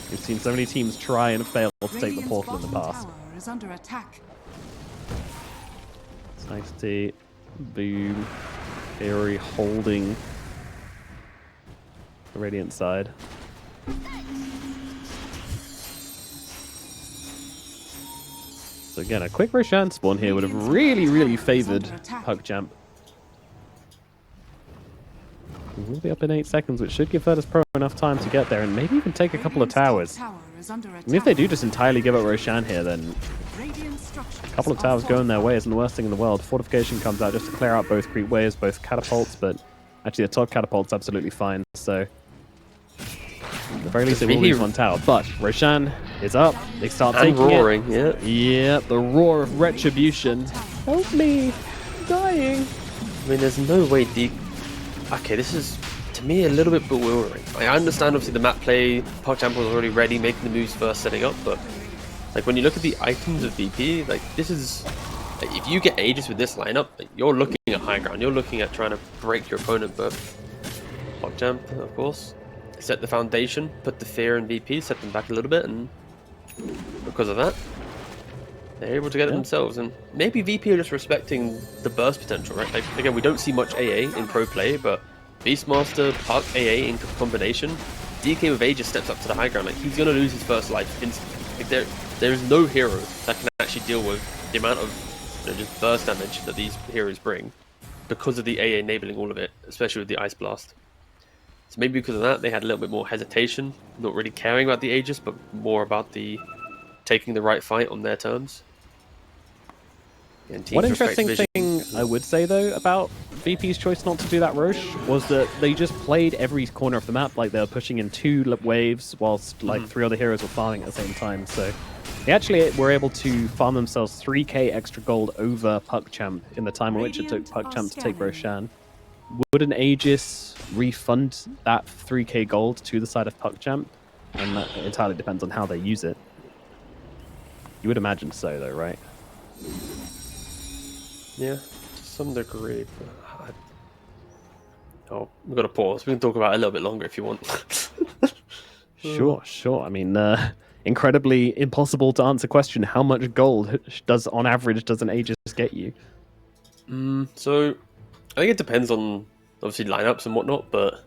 We've seen so many teams try and fail to take the portal in the past. Is under attack. It's nice to see. Boom. Kaori holding the Radiant side. So again, a quick Roshan spawn here would have really, really favored PuckChamp. We'll be up in 8 seconds, which should give Virtus.pro enough time to get there and maybe even take a couple of towers. And if they do just entirely give up Roshan here, then a couple of towers going their way isn't the worst thing in the world. Fortification comes out just to clear out both creep waves, both catapults, but actually the top catapult's absolutely fine, so at the very least they will lose one tower. But Roshan is up, they start taking roaring, it. Yeah, the roar of retribution. Help me, I'm dying. I mean, there's no way Okay, this is, to me, a little bit bewildering. I understand, obviously, the map play, PuckChamp was already ready, making the moves first, setting up, but like when you look at the items of VP, like this is, like, if you get Aegis with this lineup, like, you're looking at high ground, you're looking at trying to break your opponent, but PuckChamp, of course, set the foundation, put the fear in VP, set them back a little bit, and because of that, they're able to get it themselves, and maybe VP are just respecting the burst potential, right? Like, again, we don't see much AA in pro play, but Beastmaster, Puck, AA in combination, DK with Aegis steps up to the high ground, like, he's going to lose his first life instantly. Like, there is no hero that can actually deal with the amount of just burst damage that these heroes bring because of the AA enabling all of it, especially with the Ice Blast. So maybe because of that, they had a little bit more hesitation, not really caring about the Aegis, but more about the taking the right fight on their terms. One interesting thing I would say, though, about VP's choice not to do that Roche was that they just played every corner of the map like they were pushing in 2 waves whilst like 3 other heroes were farming at the same time. So They actually were able to farm themselves 3k extra gold over PuckChamp in the time in which it took PuckChamp to take Roshan. Would an Aegis refund that 3k gold to the side of PuckChamp? And that entirely depends on how they use it. You would imagine so, though, right? Yeah, to some degree. Oh, we've got to pause. We can talk about it a little bit longer if you want. Sure. I mean, incredibly impossible to answer question. How much gold on average does an Aegis get you? So, I think it depends on, obviously, lineups and whatnot, but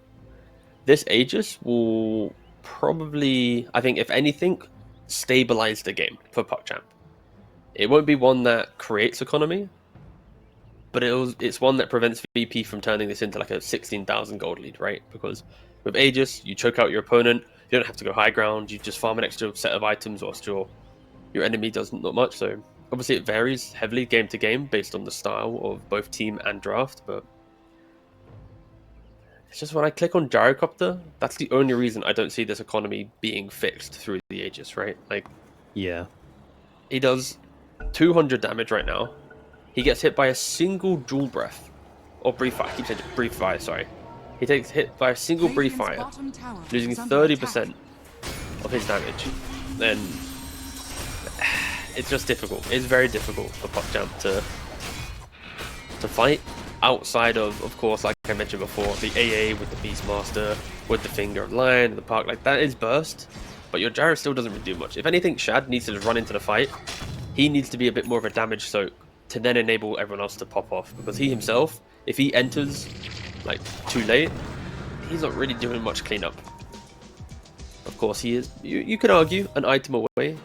this Aegis will probably, I think, if anything, stabilize the game for PuckChamp. It won't be one that creates economy, but it's one that prevents VP from turning this into like a 16,000 gold lead, right? Because with Aegis, you choke out your opponent, you don't have to go high ground, you just farm an extra set of items whilst your enemy does not much. So obviously it varies heavily game to game based on the style of both team and draft, but it's just when I click on Gyrocopter, that's the only reason I don't see this economy being fixed through the Aegis, right? Like, Yeah. he does 200 damage right now. He gets hit by a single Jewel Breath. Or Brief Fire. I keep saying Brief Fire, sorry. He takes hit by a single Brief Fire, losing 30% of his damage. Then it's just difficult. It's very difficult for PuckChamp to fight outside of course, like I mentioned before, the AA with the Beastmaster, with the Finger of Lion, the Park, like that is burst. But your Gyro still doesn't really do much. If anything, Shad needs to just run into the fight. He needs to be a bit more of a damage soak to then enable everyone else to pop off. Because he himself, if he enters like too late, he's not really doing much cleanup. Of course, he is. You could argue an item away.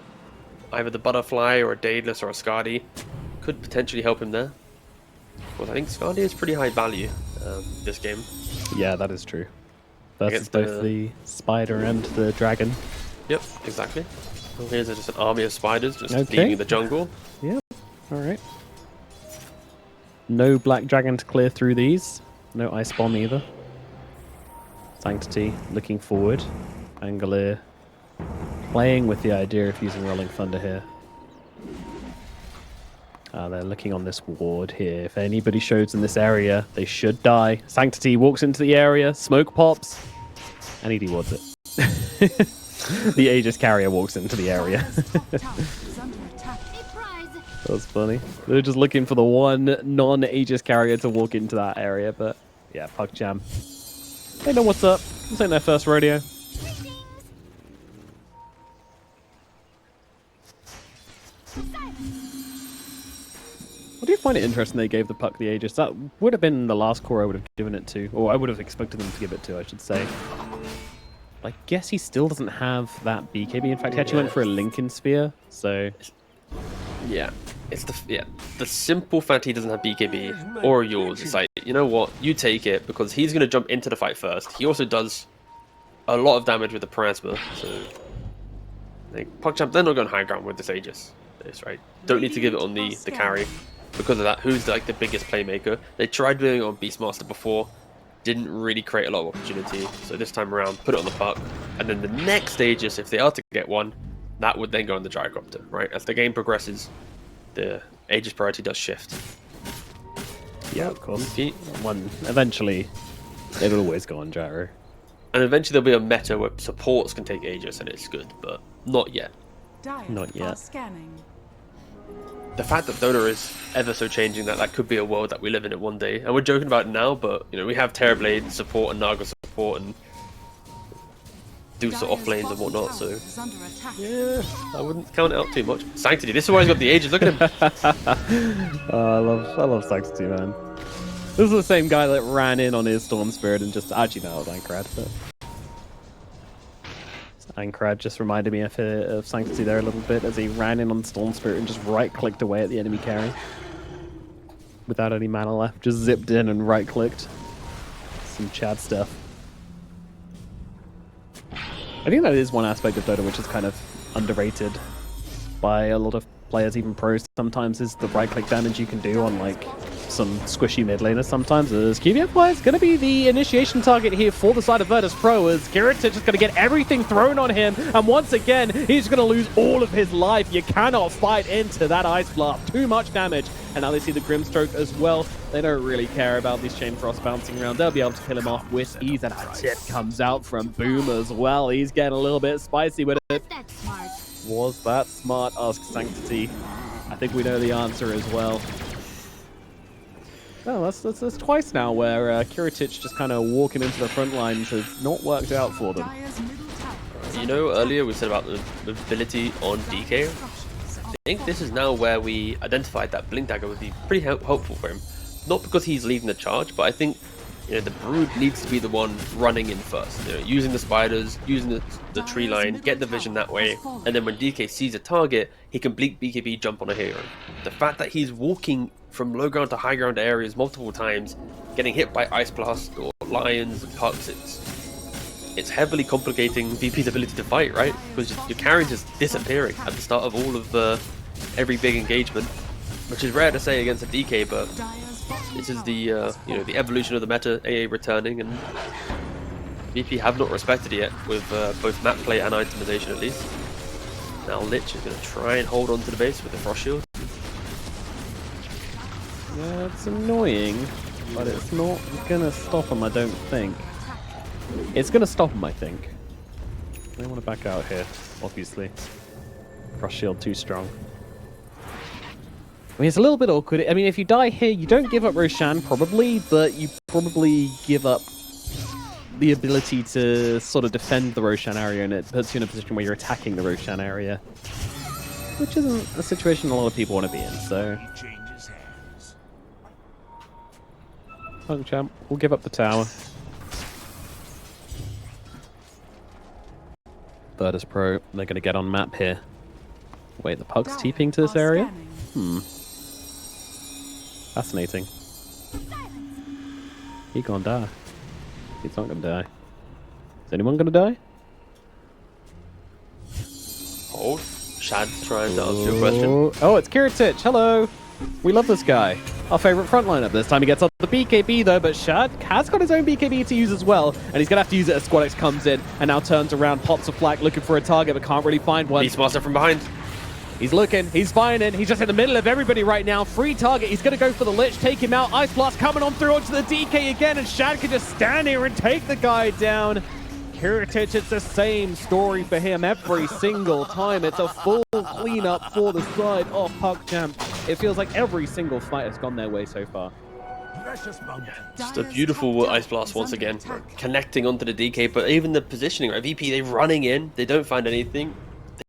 Either the Butterfly or a Daedalus or a Skadi could potentially help him there. Well, I think Skadi is pretty high value this game. Yeah, that is true. Versus both the spider and the dragon. Yep, exactly. Well, here's just an army of spiders just leaving the jungle. Yep, alright. No black dragon to clear through these. No ice bomb either. Sanctity looking forward. Angolier playing with the idea of using Rolling Thunder here. They're looking on this ward here. If anybody shows in this area, they should die. Sanctity walks into the area, smoke pops, and he dewards it. The Aegis carrier walks into the area. That's funny. They're just looking for the one non-Aegis carrier to walk into that area, but yeah, PuckChamp. They know what's up. This ain't their first rodeo. I do find it interesting they gave the Puck the Aegis. That would have been the last core I would have given it to, or I would have expected them to give it to, I should say. I guess he still doesn't have that BKB. In fact, he actually went for a Lincoln Sphere, so... Yeah, it's the simple fact he doesn't have BKB or yours. It's like, you know what, you take it because he's going to jump into the fight first. He also does a lot of damage with the Parasma, so like, PuckChamp, they're not going high ground with this Aegis. This, right? Don't need to give it on the carry because of that. Who's like the biggest playmaker? They tried doing it on Beastmaster before, didn't really create a lot of opportunity. So this time around, put it on the Puck, and then the next Aegis, if they are to get one, that would then go on the Gyrocopter, right? As the game progresses, the Aegis priority does shift. Yeah, of course. Eventually, it'll always go on Gyro. And eventually there'll be a meta where supports can take Aegis and it's good, but not yet. Not yet. The fact that Dota is ever so changing that could be a world that we live in it one day. And we're joking about it now, but you know, we have Terrorblade support and Naga support and Deuce off lanes and whatnot, so yeah, I wouldn't count it out too much. Sanctity, this is why he's got the Aegis, look at him. I love Sanctity, man. This is the same guy that ran in on his Storm Spirit and just... Actually, no, it was Ankrad, but... Ankrad just reminded me of Sanctity there a little bit as he ran in on Storm Spirit and just right-clicked away at the enemy carry. Without any mana left, just zipped in and right-clicked. Some Chad stuff. I think that is one aspect of Dota which is kind of underrated by a lot of players, even pros sometimes, is the right-click damage you can do on like some squishy mid laners sometimes, as QBFY is going to be the initiation target here for the side of Virtus.pro, as Kiritich is going to get everything thrown on him, and once again, he's going to lose all of his life. You cannot fight into that Ice Blast. Too much damage, and now they see the Grimstroke as well. They don't really care about these Chain Frost bouncing around. They'll be able to kill him off with ease, and a tip comes out from Boom as well. He's getting a little bit spicy with it. Was that smart? Ask Sanctity. I think we know the answer as well. Oh, that's twice now where Kiritich just kind of walking into the front lines has not worked out for them. You know, earlier we said about the mobility on DK. I think this is now where we identified that Blink Dagger would be pretty helpful for him. Not because he's leading the charge, but I think, you know, the Brood needs to be the one running in first. You know, using the spiders, using the tree line, get the vision that way, and then when DK sees a target, he can blink BKB, jump on a hero. The fact that he's walking from low ground to high ground areas multiple times, getting hit by Ice Blast or Lions and Pucks, it's heavily complicating VP's ability to fight, right? Because your carry just disappearing at the start of all of every big engagement, which is rare to say against a DK, but this is the you know, the evolution of the meta, AA returning, and VP have not respected it yet with both map play and itemization at least. Now Lich is going to try and hold on to the base with the Frost Shield. Yeah, it's annoying, but it's not going to stop him, I don't think. It's going to stop him, I think. They want to back out here, obviously. Frost Shield too strong. I mean, it's a little bit awkward. I mean, if you die here, you don't give up Roshan, probably, but you probably give up the ability to sort of defend the Roshan area, and it puts you in a position where you're attacking the Roshan area, which isn't a situation a lot of people want to be in, so... PuckChamp, we'll give up the tower. Virtus.pro, they're going to get on map here. Wait, the Puck's TPing to this area? Fascinating. He gonna die. He's not gonna die. Is anyone gonna die? Hold. Shad trying to answer your question. Oh, it's Kiritich. Hello. We love this guy. Our favorite front lineup. This time he gets up the BKB though, but Shad has got his own BKB to use as well, and he's gonna have to use it as Squadex comes in and now turns around, pops a flag, looking for a target, but can't really find one. Beastmaster from behind. He's looking, he's finding, he's just in the middle of everybody right now. Free target, he's going to go for the Lich, take him out. Ice Blast coming on through onto the DK again, and Shad can just stand here and take the guy down. Kiritich, it's the same story for him every single time. It's a full cleanup for the side of PuckChamp. It feels like every single fight has gone their way so far. Just a beautiful Ice Blast once again, connecting onto the DK, but even the positioning, right? VP, they're running in, they don't find anything.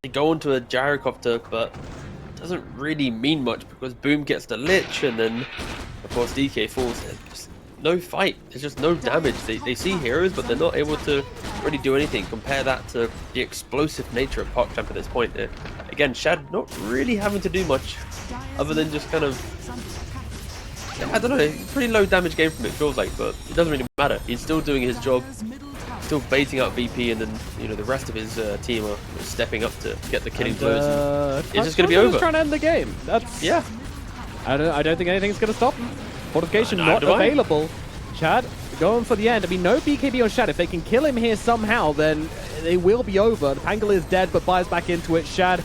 They go onto a gyrocopter, but it doesn't really mean much because Boom gets the Lich, and then, of course, DK falls. There's no fight. There's just no damage. They see heroes, but they're not able to really do anything. Compare that to the explosive nature of PuckChamp at this point. Again, Shad not really having to do much other than just kind of... I don't know, pretty low damage game from it feels like, but it doesn't really matter. He's still doing his job. Still baiting out VP, and then, you know, the rest of his team are stepping up to get the killing blows. It's just going to be over. Trying to end the game. That's, yeah. I don't think anything's going to stop him. Fortification not available. Shad going for the end. I mean, no BKB on Shad. If they can kill him here somehow, then they will be over. The Pangal is dead, but buys back into it. Shad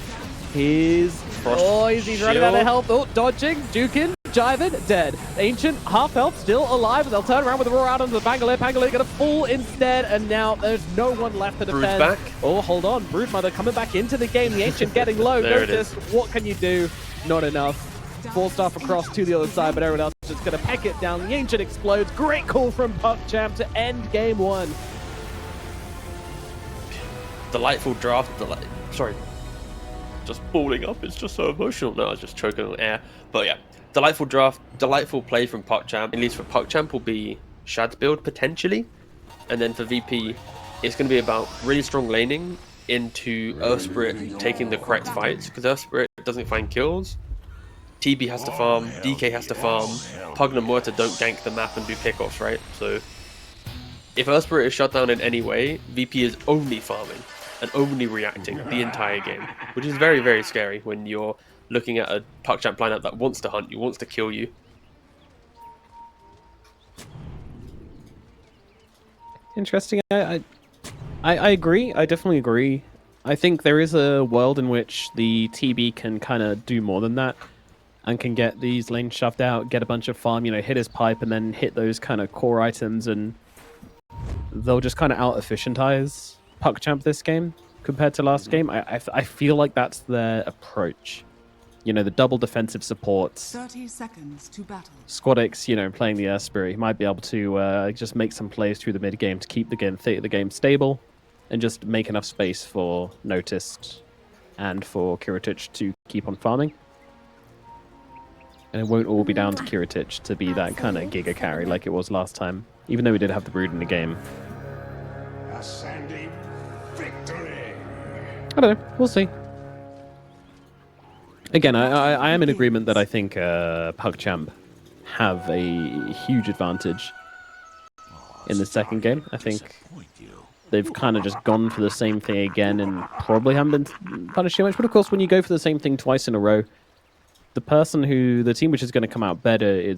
is... Oh, he's running out of health. Oh, dodging, juking. Jiving, dead. Ancient, half health, still alive. They'll turn around with a roar out onto the Bangalore. Bangalore gonna fall instead, and now there's no one left to defend. Back. Oh, hold on. Broodmother coming back into the game. The Ancient getting low. Notice, what can you do? Not enough. 4-star across to the other side, but everyone else is just gonna peck it down. The Ancient explodes. Great call from PuckChamp to end game 1. Delightful draft. Sorry. Just balling up. It's just so emotional. No, I was just choking on air. But yeah. Delightful draft, delightful play from PuckChamp. At least for PuckChamp will be Shad's build potentially. And then for VP, it's going to be about really strong laning into Earthspirit taking the correct fights. Because Earthspirit doesn't find kills. TB has to farm, DK has to farm. Pugna Muerta don't gank the map and do pickoffs, right? So if Earthspirit is shut down in any way, VP is only farming and only reacting the entire game. Which is very, very scary when you're looking at a PuckChamp lineup that wants to hunt you, wants to kill you. Interesting. I agree. I definitely agree. I think there is a world in which the TB can kind of do more than that and can get these lanes shoved out, get a bunch of farm, hit his pipe, and then hit those kind of core items, and they'll just kind of out-efficientize PuckChamp this game compared to last game. I feel like that's their approach. The double defensive supports. 30 seconds to battle. Squadix, playing the Earth Spirit, he might be able to just make some plays through the mid game to keep the game stable, and just make enough space for Noticed and for Kiritich to keep on farming. And it won't all be down to Kiritich to be that kind of giga carry like it was last time, even though we did have the Brood in the game. A sandy victory. I don't know. We'll see. Again, I am in agreement that I think PuckChamp have a huge advantage in the second game. I think they've kind of just gone for the same thing again and probably haven't been punished too much. But of course, when you go for the same thing twice in a row, the team which is going to come out better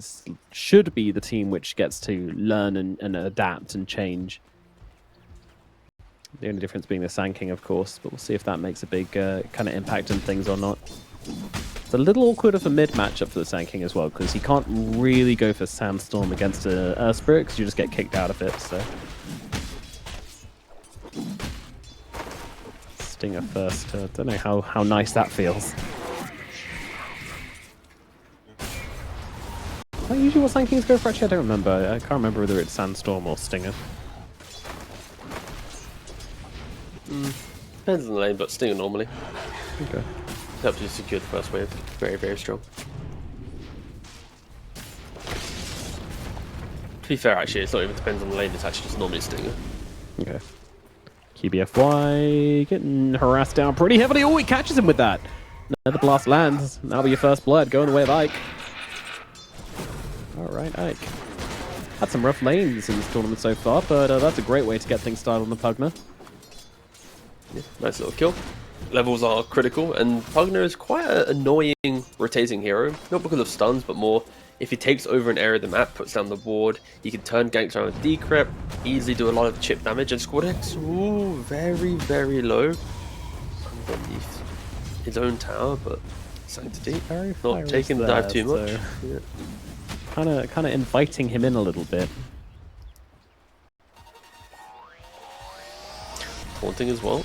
should be the team which gets to learn and adapt and change. The only difference being the Sand King, of course, but we'll see if that makes a big kind of impact on things or not. It's a little awkward of a mid matchup for the Sand King as well, because he can't really go for Sandstorm against a Earth Spirit, because you just get kicked out of it, so... Stinger first. Don't know how nice that feels. Is that usually what Sand Kings go for? Actually, I don't remember. I can't remember whether it's Sandstorm or Stinger. Depends on the lane, but Stinger normally. Okay. Helps you secure the first wave. Very, very strong. To be fair, actually, it's not even depends on the lane, it's actually just normally Stinger. Okay. QBFY getting harassed down pretty heavily. Oh, he catches him with that. Another blast lands. That'll be your first blood. Going the way of Ike. Alright, Ike. Had some rough lanes in this tournament so far, but that's a great way to get things started on the Pugner. Yeah, nice little kill. Levels are critical, and Pugner is quite an annoying rotating hero. Not because of stuns, but more if he takes over an area of the map, puts down the ward, he can turn ganks around with decrep, easily do a lot of chip damage, and Squadix, ooh, very, very low underneath his own tower, but Sanctity, not taking the dive too much. So yeah. Kind of inviting him in a little bit. Taunting as well.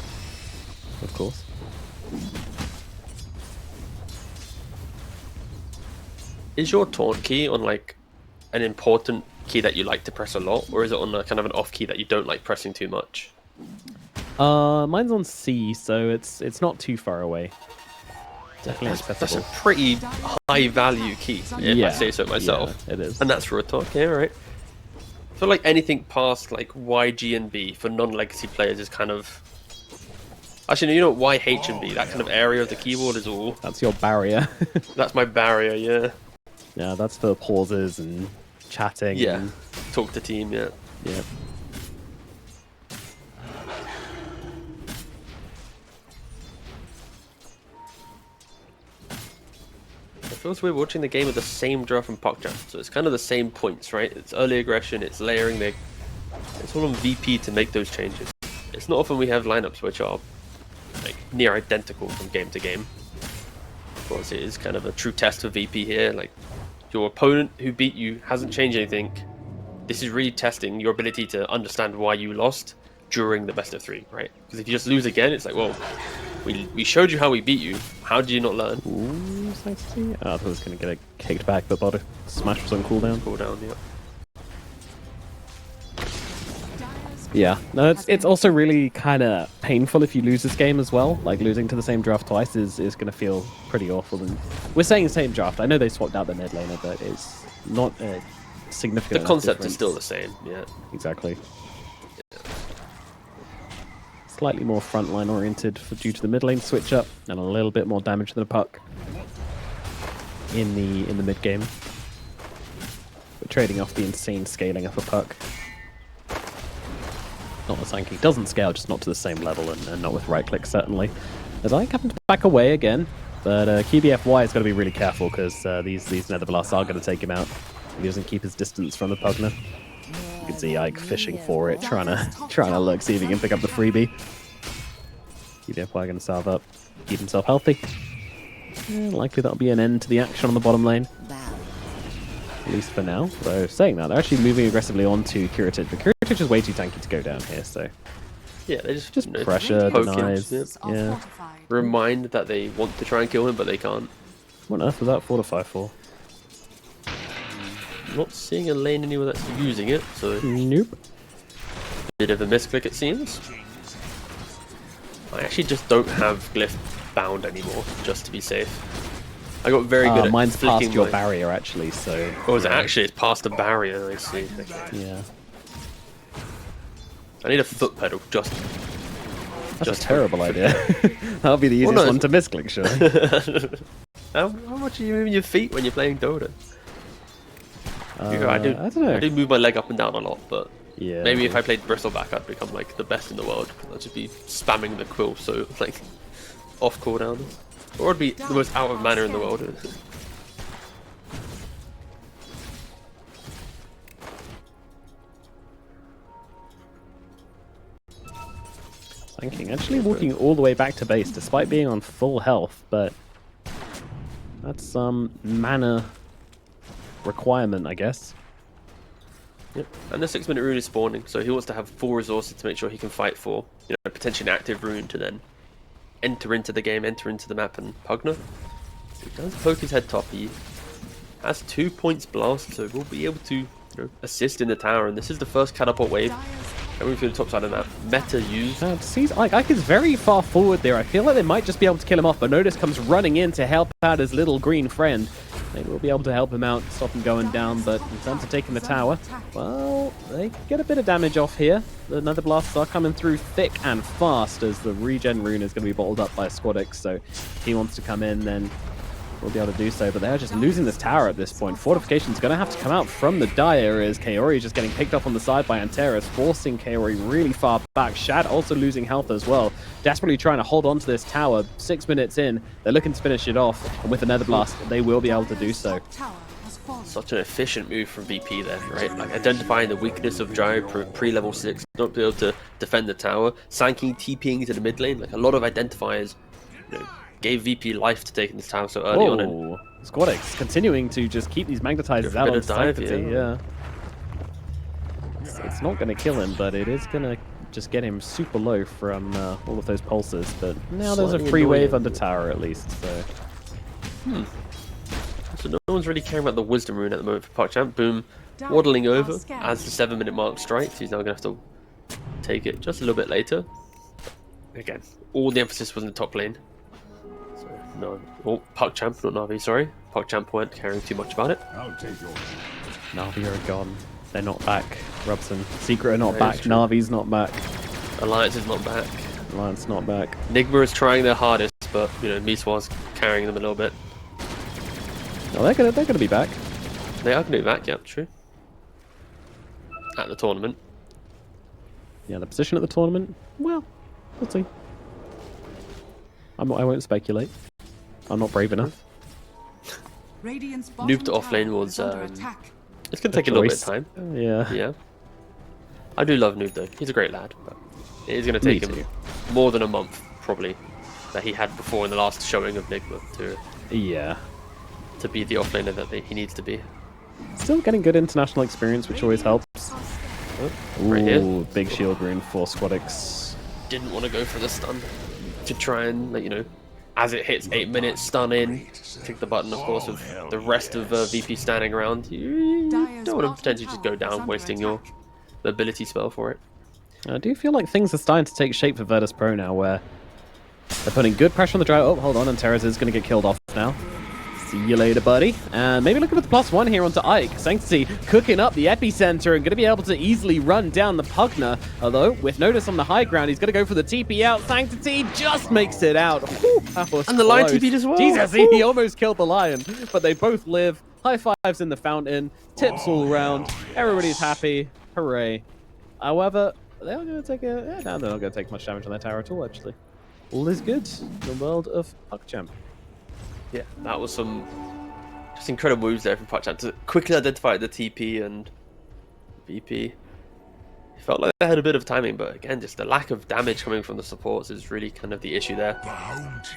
Of course. Is your taunt key on like an important key that you like to press a lot, or is it on a kind of an off key that you don't like pressing too much? Mine's on C, so it's not too far away. Definitely accessible. That's a pretty high value key, if I say so myself. Yeah, it is. And that's for a talk, yeah, right. I feel like anything past like Y, G, and B for non-legacy players is kind of... Actually, you know, Y, H, and B, that kind of area of the keyboard is all... That's your barrier. That's my barrier, yeah. Yeah, that's for pauses and chatting. Yeah, and... talk to team, yeah. Yeah. It feels weird watching the game with the same draw from PuckChamp, so it's kind of the same points, right? It's early aggression, it's layering, it's all on VP to make those changes. It's not often we have lineups which are like near identical from game to game. Of course, it is kind of a true test for VP here. Like, your opponent who beat you hasn't changed anything. This is really testing your ability to understand why you lost during the best of 3, right? Because if you just lose again, it's like, well, we showed you how we beat you. How did you not learn? Ooh, Sanctity. I thought it was going to get kicked back, but body smash was on cooldown. Cooldown, yeah. Yeah, no, it's also really kind of painful if you lose this game as well. Like, losing to the same draft twice is going to feel pretty awful. And we're saying the same draft. I know they swapped out the mid laner, but it's not a significant The concept difference. is still the same, yeah. Exactly. Slightly more frontline oriented due to the mid lane switch up, and a little bit more damage than a puck in the mid game. We're trading off the insane scaling of a puck. Not the Sankey doesn't scale, just not to the same level, and not with right click certainly. As I having to back away again, but QBFY is going to be really careful because these Nether Blasts are going to take him out if he doesn't keep his distance from the Pugner. You can see Ike fishing for it, trying to look, see if he can pick up the freebie. Keep the Empire going to salve up, keep himself healthy. And likely that'll be an end to the action on the bottom lane. At least for now. Though saying that, they're actually moving aggressively onto Curative, but Curative is way too tanky to go down here, so Yeah, they just you know, pressure, poke him. denies. Yeah. Remind that they want to try and kill him, but they can't. What on earth was that Fortify for? Not seeing a lane anywhere that's using it, so Nope. bit of a misclick it seems. I actually just don't have Glyph bound anymore, just to be safe. I got very good at mine's flicking past your my... barrier actually, so. Oh, is it actually? It's past the barrier, I see. Okay. Yeah. I need a foot pedal, just That's a terrible idea. That'll be the easiest no, one to misclick, sure. how much are you moving your feet when you're playing Dota? I don't know. I do move my leg up and down a lot, but Yeah. maybe if I played Bristleback, I'd become like the best in the world. I'd just be spamming the quill, so like off cooldown, or I'd be the most out of manner in the world. Thinking, actually walking all the way back to base despite being on full health, but that's some mana requirement, I guess. Yep. And the 6-minute rune is spawning, so he wants to have full resources to make sure he can fight for, you know, potentially an active rune to then enter into the game, enter into the map and Pugna. He does poke his head top. He has 2 points blast, so we'll be able to, you know, assist in the tower. And this is the first catapult wave coming through the top side of the map. Meta used. Ike is very far forward there. I feel like they might just be able to kill him off, but Notice comes running in to help out his little green friend. They will be able to help him out, stop him going down, but in terms of taking the tower, well, they get a bit of damage off here. The Nether Blasts are coming through thick and fast as the regen rune is going to be bottled up by Squadix, so if he wants to come in, then we'll be able to do so, but they're just losing this tower at this point. Fortification's going to have to come out from the Dire as Kaori is just getting picked up on the side by Antares, forcing Kaori really far back. Shad also losing health as well, desperately trying to hold on to this tower. 6 minutes in, they're looking to finish it off, and with another blast, they will be able to do so. Such an efficient move from VP then, right? Like identifying the weakness of Gyro pre-level 6, not be able to defend the tower, Sankey TPing into the mid lane, like a lot of identifiers, you know, gave VP life to taking this tower so early on. And Squadix continuing to just keep these magnetizers out on Sanctity, yeah. It's not going to kill him, but it is going to just get him super low from all of those pulses. But now there's a free wave under tower at least, so... So no one's really caring about the Wisdom Rune at the moment for PuckChamp. Boom, waddling over as the 7-minute mark strikes. He's now going to have to take it just a little bit later. Again, all the emphasis was in the top lane. No, oh, PuckChamp, not Na'Vi, sorry. PuckChamp weren't caring too much about it. I'll take your Na'Vi are gone. They're not back. Robson. Secret are not back. Na'Vi's not back. Alliance is not back. Alliance not back. Nigma is trying their hardest, but you know, Miswa's carrying them a little bit. No, they're gonna be back. They are gonna be back, yeah, true. At the tournament. Yeah, the position at the tournament. Well, we'll see. I won't speculate. I'm not brave enough. Noob to offlane was it's gonna take a little bit of time. Yeah. Yeah. I do love Noob though. He's a great lad, but it is gonna take him more than a month probably that he had before in the last showing of Nigma to be the offlaner that he needs to be. Still getting good international experience, which always helps. Right here. Ooh, big shield rune for Squadix. Didn't want to go for the stun to try and, like, you know, as it hits 8 minutes, stun in, click the button, of course, with the rest of VP standing around. You don't want to potentially just go down, wasting your ability spell for it. I do feel like things are starting to take shape for Virtus.pro now, where they're putting good pressure on the Gyro. Oh, hold on, and Terrace is going to get killed off now. See you later, buddy. And maybe looking at the +1 here onto Ike. Sanctity cooking up the epicenter and going to be able to easily run down the Pugna. Although, with Notice on the high ground, he's going to go for the TP out. Sanctity just makes it out. Whew, that was and the lion close. TP'd as well. Jesus, he almost killed the lion. But they both live. High fives in the fountain. Tips all around. Everybody's happy. Hooray. However, they're not going to take they're not going to take much damage on their tower at all, actually. All is good in the world of PuckChamp. Yeah, that was some just incredible moves there from PuckChamp to quickly identify the TP and VP. Felt like they had a bit of timing, but again, just the lack of damage coming from the supports is really kind of the issue there.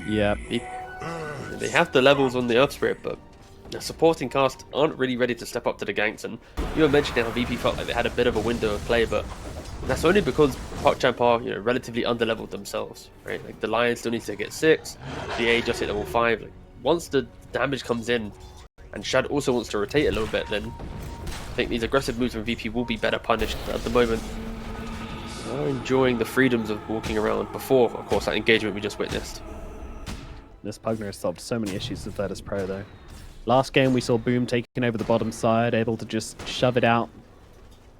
Yeah. They have the levels on the Earth Spirit, but the supporting cast aren't really ready to step up to the ganks. And you were mentioning how VP felt like they had a bit of a window of play, but that's only because PuckChamp are, you know, relatively underleveled themselves, right? Like the Lion still needs to get 6, the A just hit level 5. Like, once the damage comes in, and Shad also wants to rotate a little bit, then I think these aggressive moves from VP will be better punished. At the moment, they're enjoying the freedoms of walking around before, of course, that engagement we just witnessed. This Pugner has solved so many issues with Virtus.pro though. Last game we saw Boom taking over the bottom side, able to just shove it out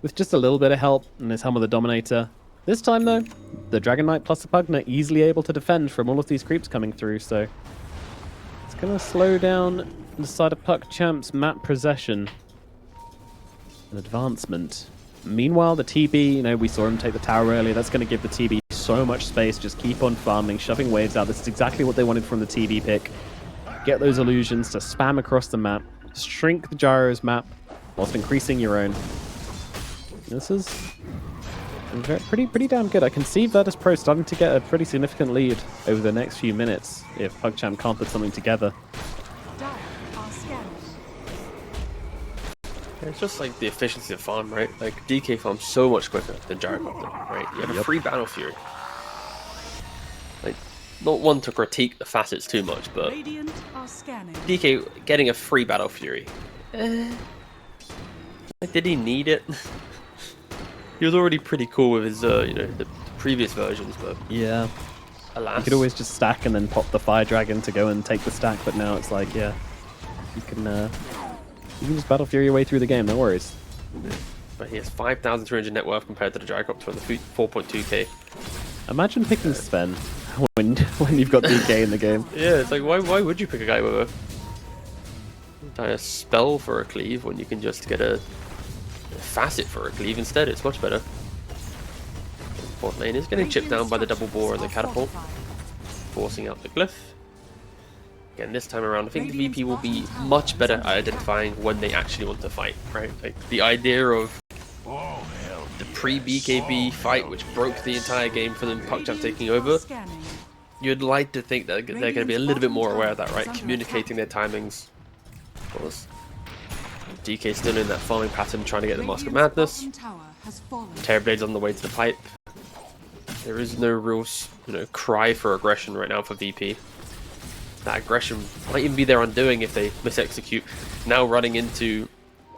with just a little bit of help and his Helm of the Dominator. This time though, the Dragon Knight plus the Pugner easily able to defend from all of these creeps coming through, so it's going to slow down the side of PuckChamp's map possession and advancement. Meanwhile, the TB, you know, we saw him take the tower earlier. That's going to give the TB so much space. Just keep on farming, shoving waves out. This is exactly what they wanted from the TB pick. Get those illusions to spam across the map, shrink the Gyro's map whilst increasing your own. This is pretty damn good. I can see Virtus.pro starting to get a pretty significant lead over the next few minutes if PuckChamp can't put something together. It's just like the efficiency of farm, right? Like DK farms so much quicker than Gyrocopter, right? You have a free Battle Fury. Like, not one to critique the facets too much, but DK getting a free Battle Fury. Like, did he need it? He was already pretty cool with his, you know, the previous versions, but yeah, alas. You could always just stack and then pop the Fire Dragon to go and take the stack, but now it's like, yeah, you can just Battle Fury your way through the game, no worries. But he has 5,300 net worth compared to the Gyrocopter with the 4.2k. Imagine picking Sven when you've got DK in the game. Yeah, it's like, why would you pick a guy with a spell for a cleave when you can just get a facet for a cleave instead? It's much better. Bot lane is getting chipped down by the double bore and the catapult, forcing out the glyph. Again, this time around, I think the VP will be much better at identifying when they actually want to fight, right? Like, the idea of the pre-BKB fight, which broke the entire game for them, PuckChamp taking over, you'd like to think that they're going to be a little bit more aware of that, right? Communicating their timings. Of course, DK still in that farming pattern, trying to get the Mask of Madness. Terrorblade's on the way to the pipe. There is no real, you know, cry for aggression right now for VP. That aggression might even be their undoing if they misexecute. Now running into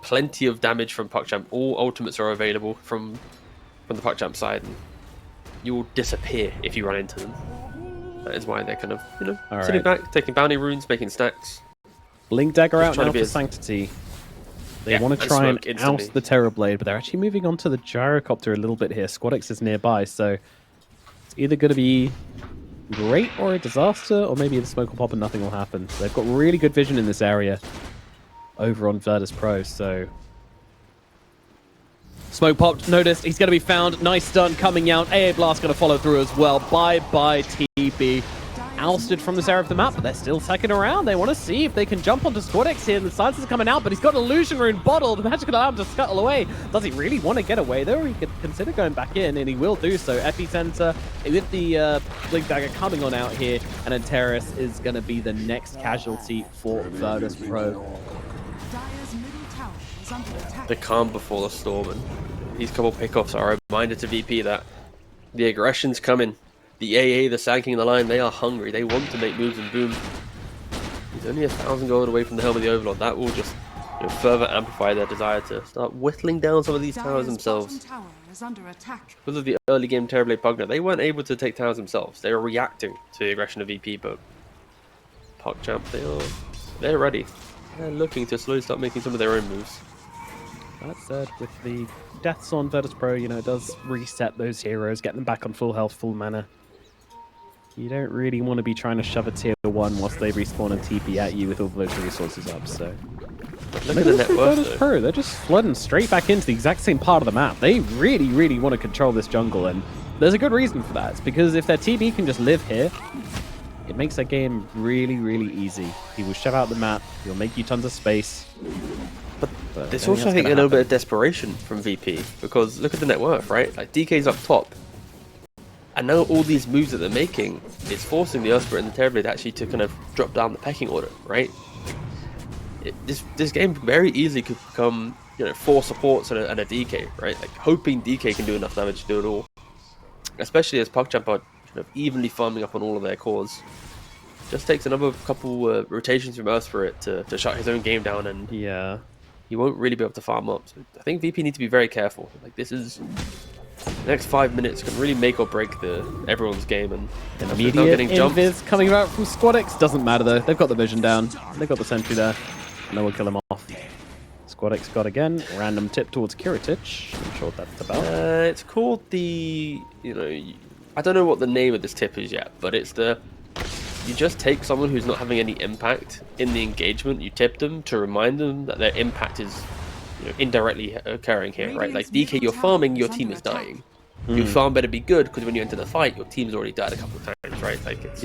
plenty of damage from PuckChamp. All ultimates are available from the PuckChamp side, and you will disappear if you run into them. That is why they're kind of, you know, sitting back, taking bounty runes, making stacks. Blink Dagger out now for Sanctity. They want to try and oust the Terrorblade, but they're actually moving on to the Gyrocopter a little bit here. Squadix is nearby, so it's either going to be great or a disaster, or maybe the smoke will pop and nothing will happen. So they've got really good vision in this area over on Virtus.pro, so smoke popped, noticed, he's going to be found. Nice stun coming out. AA Blast going to follow through as well. Bye-bye TB. Ousted from this area of the map, but they're still second around. They want to see if they can jump onto Squadix here. The silences are coming out, but he's got an Illusion Rune bottled. The magic could allow him to scuttle away. Does he really want to get away, though? He could consider going back in, and he will do so. Epicenter with the Blink Dagger coming on out here, and then Terrace is going to be the next casualty for Virtus.pro. The calm before the storm, and these couple pickoffs are a reminder to VP that the aggression's coming. The AA, the Sanking, the Line, they are hungry. They want to make moves, and Boom, he's only 1,000 gold away from the Helm of the Overlord. That will just, you know, further amplify their desire to start whittling down some of these towers themselves. Because of the early game Terrorblade Pugner, they weren't able to take towers themselves. They were reacting to the aggression of VP, but PuckChamp, they're ready. They're looking to slowly start making some of their own moves. That said, with the deaths on Virtus.pro, you know, it does reset those heroes, get them back on full health, full mana. You don't really want to be trying to shove a tier 1 whilst they respawn and TP at you with all those resources up, so... Look at the net worth, Virtus.pro, they're just flooding straight back into the exact same part of the map. They really, really want to control this jungle, and there's a good reason for that. It's because if their TB can just live here, it makes their game really, really easy. He will shove out the map, he'll make you tons of space. But But There's I also, I that's think, a gonna little bit happen. of desperation from VP, because look at the net worth, right? Like, DK's up top. And now all these moves that they're making, it's forcing the Earthspirit and the Terrorblade actually to kind of drop down the pecking order, right? This game very easily could become, you know, 4 supports and a DK, right? Like, hoping DK can do enough damage to do it all. Especially as PuckChamp are kind of evenly farming up on all of their cores. Just takes another couple rotations from Earthspirit to shut his own game down, and Yeah. he won't really be able to farm up. So I think VP need to be very careful. Like, this is... The next 5 minutes can really make or break everyone's game, and now Immediate getting jumped. invis coming out from Squadix. Doesn't matter though. They've got the vision down. They've got the sentry there. No one kill him off. Squadix got again. Random tip towards Kiritich. I'm sure what that's about. It's called the, you know, I don't know what the name of this tip is yet, but it's the, you just take someone who's not having any impact in the engagement, you tip them to remind them that their impact is, you know, indirectly occurring here, right? Like, DK, you're farming, your team is dying. Your farm better be good, because when you enter the fight, your team's already died a couple of times, right? Like, it's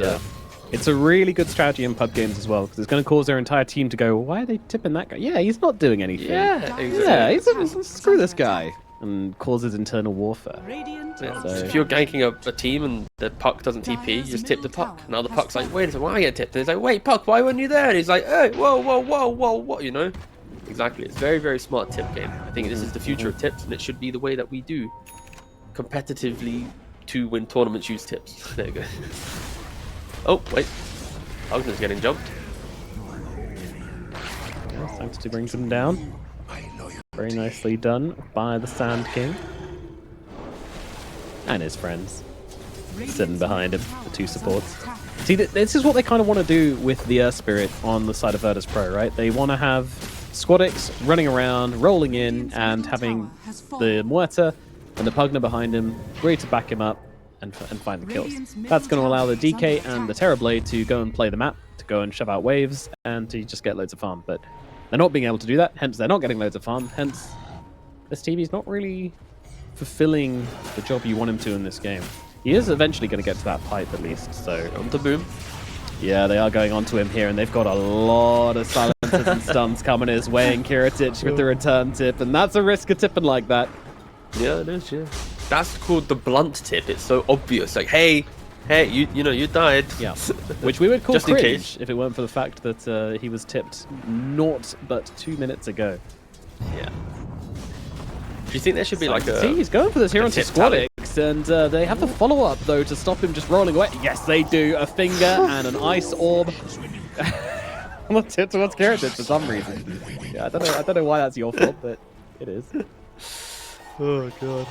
It's a really good strategy in pub games as well, because it's going to cause their entire team to go, why are they tipping that guy? Yeah, he's not doing anything. yeah, exactly. Yeah, screw this guy. And causes internal warfare. Yeah. So- If you're ganking a team and the puck doesn't TP, you just tip the puck. Now the puck's like, wait a second, why am I getting tipped? And he's like, wait, puck, why weren't you there? And he's like, hey, whoa, whoa, whoa, whoa, what, you know? Exactly. It's a very, very smart tip game. I think this is the future of tips, and it should be the way that we do competitively to win tournaments use tips. There you go. Oh, wait. Ogner's getting jumped. Sanctity brings him down. Very nicely done by the Sand King. And his friends. Sitting behind him, the 2 supports. See, this is what they kind of want to do with the Earthspirit on the side of Virtus.pro, right? They want to have Squadix running around, rolling in, and having the Muerta and the Pugna behind him, ready to back him up and find the kills. That's going to allow the DK and the Terrorblade to go and play the map, to go and shove out waves, and to just get loads of farm. But they're not being able to do that, hence they're not getting loads of farm, hence this TV's not really fulfilling the job you want him to in this game. He is eventually going to get to that pipe at least, so... On the boom. Yeah, they are going onto him here, and they've got a lot of silencers and stuns coming his way, and Kiritich with the return tip, and that's a risk of tipping like that. Yeah, it is, yeah. That's called the blunt tip. It's so obvious. Like, hey, you know, you died. Yeah, which we would call Just in cringe case. if it weren't for the fact that he was tipped not but 2 minutes ago. Yeah. Do you think there should be like a... See, he's going for this here onto tip tally? Squadix, and they have the follow-up, though, to stop him just rolling away. Yes, they do. A finger and an ice orb. On the tip towards Kiritich for some reason. Yeah, I don't know why that's your fault, but it is. Oh, God.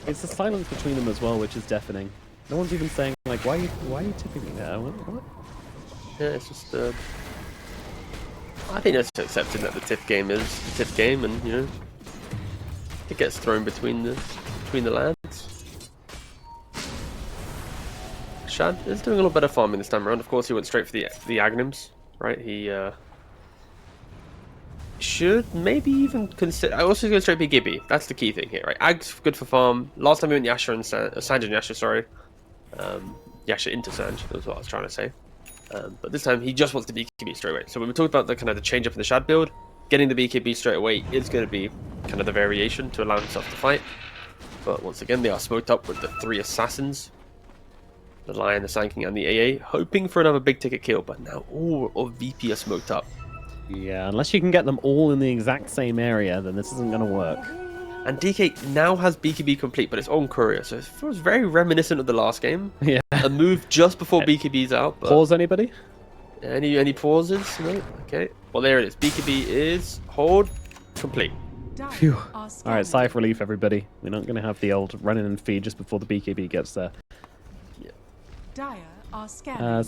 It's the silence between them as well, which is deafening. No one's even saying, like, why are you tipping me there? What? Yeah, it's just... I think that's just accepting that the tip game is the tip game, and, you know, it gets thrown between the lands. Shad is doing a little better farming this time around. Of course, he went straight for the Agnims, right? He should maybe even consider... I also go straight for Gibby. That's the key thing here, right? Ag's good for farm. Last time we went Yasha and Sanj and Yasha, sorry. Yasha into Sanj, that's what I was trying to say. But this time he just wants the BKB straight away. So when we talked about the kind of the change up in the Shad build, getting the BKB straight away is going to be kind of the variation to allow himself to fight. But once again, they are smoked up with the 3 assassins. The Lion, the Sand King, and the AA, hoping for another big ticket kill, but now all of VP are smoked up. Yeah, unless you can get them all in the exact same area, then this isn't going to work. And DK now has BKB complete, but it's on Courier, so it feels very reminiscent of the last game. Yeah. A move just before BKB's out. But Pause anybody? Any pauses? No? Okay. Well, there it is. BKB is hold complete. Phew. Alright, sigh of relief, everybody. We're not going to have the old run in and feed just before the BKB gets there.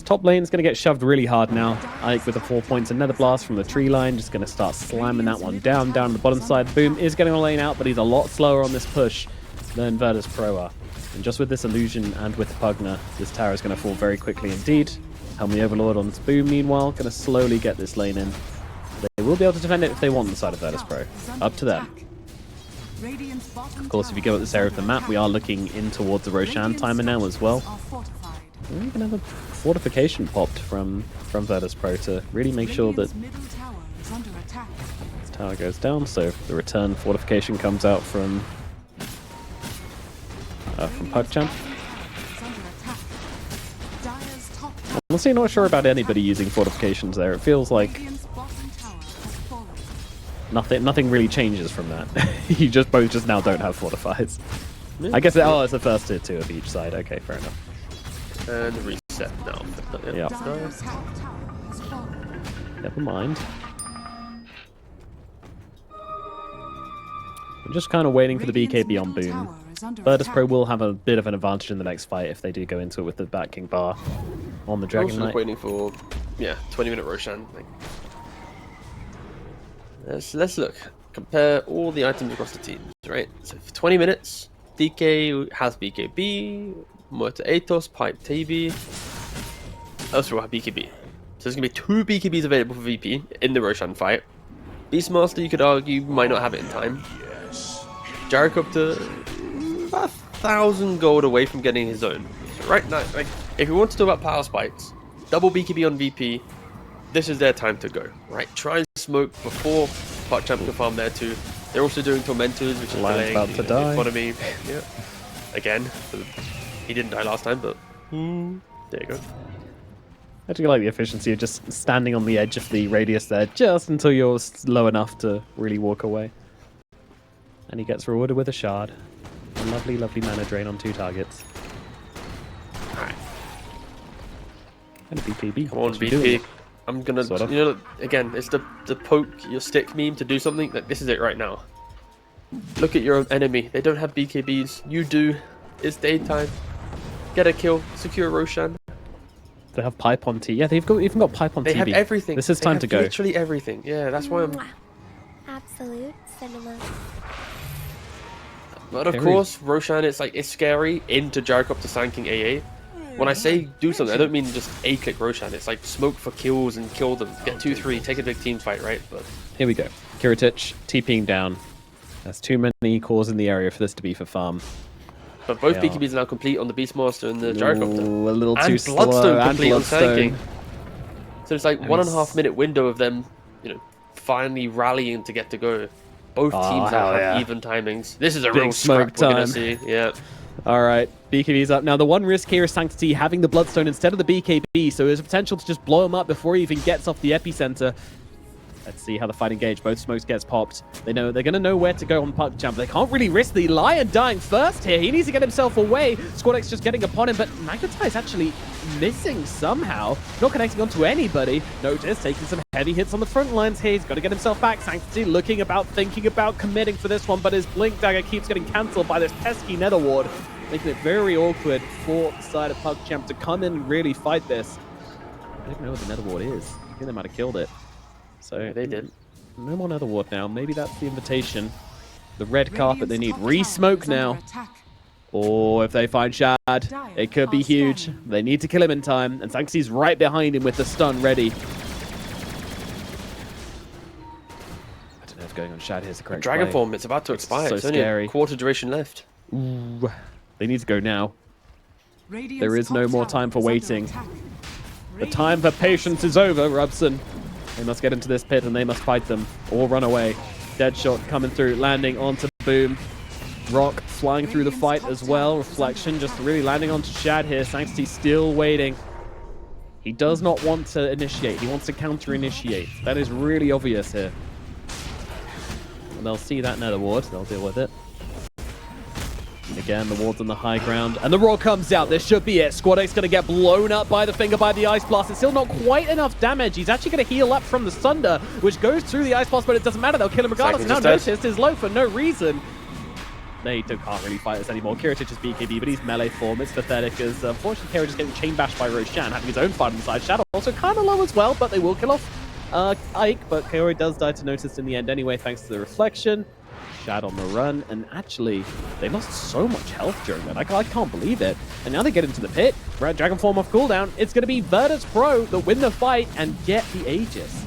Top lane's going to get shoved really hard now. Ike with the 4 points. Another blast from the tree line. Just going to start slamming that one down the bottom side. Boom is getting a lane out, but he's a lot slower on this push than Virtus.pro are. And just with this illusion and with Pugna, this tower is going to fall very quickly indeed. Helm the Overlord on Boom, meanwhile, going to slowly get this lane in. They will be able to defend it if they want the side of Virtus.pro. Up to them. Radiant's bottom Of course, if you go at this area of the map, we are looking in towards the Roshan timer now as well. We even have a fortification popped from Virtus.pro to really make sure that middle tower is under attack. this tower goes down. So the return fortification comes out from PuckChamp. Is under attack. Dire's top tower. I'm honestly not sure about anybody using fortifications there. It feels like Radiant's bottom tower has fallen. nothing really changes from that. You both just now don't have fortifies. I guess it's the first tier 2 of each side. Okay, fair enough. And reset now. Yeah. Dire's top tower has fallen. Never mind. I'm just kind of waiting for the BKB on Radiant's boom. middle tower is under Virtus.pro attack. will have a bit of an advantage in the next fight if they do go into it with the Bat King bar on the Dragon Also Knight. waiting for 20-minute Roshan. Like, let's look. Compare all the items across the teams, right? So for 20 minutes, DK has BKB, Mortar Atos, Pipe TB. Elsewhere will have BKB. So there's gonna be 2 BKBs available for VP in the Roshan fight. Beastmaster, you could argue, might not have it in time. Jaracopter, about 1,000 gold away from getting his own. So right now, like, if you want to talk about power spikes, double BKB on VP, this is their time to go, right? Try and smoke before PuckChamp can farm there too. They're also doing Tormentors, which is Lion's delaying about to the die. economy. Yeah. Again, he didn't die last time, but there you go. I do like the efficiency of just standing on the edge of the radius there just until you're low enough to really walk away. And he gets rewarded with a shard. A lovely, lovely mana drain on 2 targets. Alright, And a BKB. come on, What you doing? VP. I'm gonna, Sort of. you know, again, it's the poke your stick meme to do something. Like, this is it right now. Look at your own enemy. They don't have BKBs. You do. It's daytime. Get a kill. Secure Roshan. They have pipe on T. Yeah, they've even got pipe on They TB. have everything. This is They time have to go. Literally everything. Yeah, that's why I'm. Mwah. Absolute cinema. But of Very- course, Roshan, it's scary into Gyrocopter Sanking AA. When I say do something, I don't mean just A-click Roshan. It's like smoke for kills and kill them. Get 2-3, take a big team fight, right? But Here we go. Kiritich TPing down. There's too many cores in the area for this to be for farm. both They are. BKBs are now complete on the Beastmaster and the Gyrocopter. Ooh, a little And too slow. Bloodstone And complete on Bloodstone. Sanking. So it's like And 1.5 minute window of them, finally rallying to get to go. Both Oh, teams now hell have yeah. even timings. This is a Big real smoke scrap we're gonna time. see. Yeah. All right, BKB's up. Now, the one risk here is Sanctity having the Bloodstone instead of the BKB, so there's a potential to just blow him up before he even gets off the epicenter. Let's see how the fight engage. Both smokes gets popped. They know they're going to know where to go on PuckChamp. They can't really risk the Lion dying first here. He needs to get himself away. SquadX just getting upon him, but Magnetai is actually missing somehow. Not connecting onto anybody. Notice taking some heavy hits on the front lines here. He's got to get himself back. Sanctity looking about, thinking about committing for this one, but his Blink Dagger keeps getting cancelled by this pesky Nether Ward, making it very awkward for the side of PuckChamp to come in and really fight this. I don't even know what the Nether Ward is. I think they might have killed it. So They did. no more Nether Ward now. Maybe that's the invitation. The red carpet they need. Re-smoke now. Or if they find Shad, it could be huge. They need to kill him in time. And Sanctity's right behind him with the stun ready. I don't know if going on Shad here is the correct Dragon play. form, it's about to expire. so It's only scary. a quarter duration left. Ooh, they need to go now. There is no more time for waiting. The time for patience is over, Rubson. They must get into this pit and they must fight them or run away. Deadshot coming through, landing onto Boom. Rock flying through the fight as well. Reflection just really landing onto Shad here. Sanctity still waiting. He does not want to initiate. He wants to counter-initiate. That is really obvious here. And they'll see that Nether Ward. They'll deal with it. And again, the ward's on the high ground. And the roar comes out. This should be it. SquadX going to get blown up by the finger by the Ice Blast. It's still not quite enough damage. He's actually going to heal up from the Sunder, which goes through the Ice Blast, but it doesn't matter. They'll kill him regardless. Exactly, Now just noticed is low for no reason. They can't really fight us anymore. Kiritich is BKB, but he's melee form. It's pathetic as, unfortunately, Kiritich is getting chain bashed by Roshan, having his own fight on the side. Shadow also kind of low as well, but they will kill off Ike, but Kaori does die to Notice in the end anyway, thanks to the reflection. Shad on the run, and actually, they lost so much health during that. I can't believe it. And now they get into the pit. Red Dragon form off cooldown. It's going to be Virtus.pro that win the fight and get the Aegis.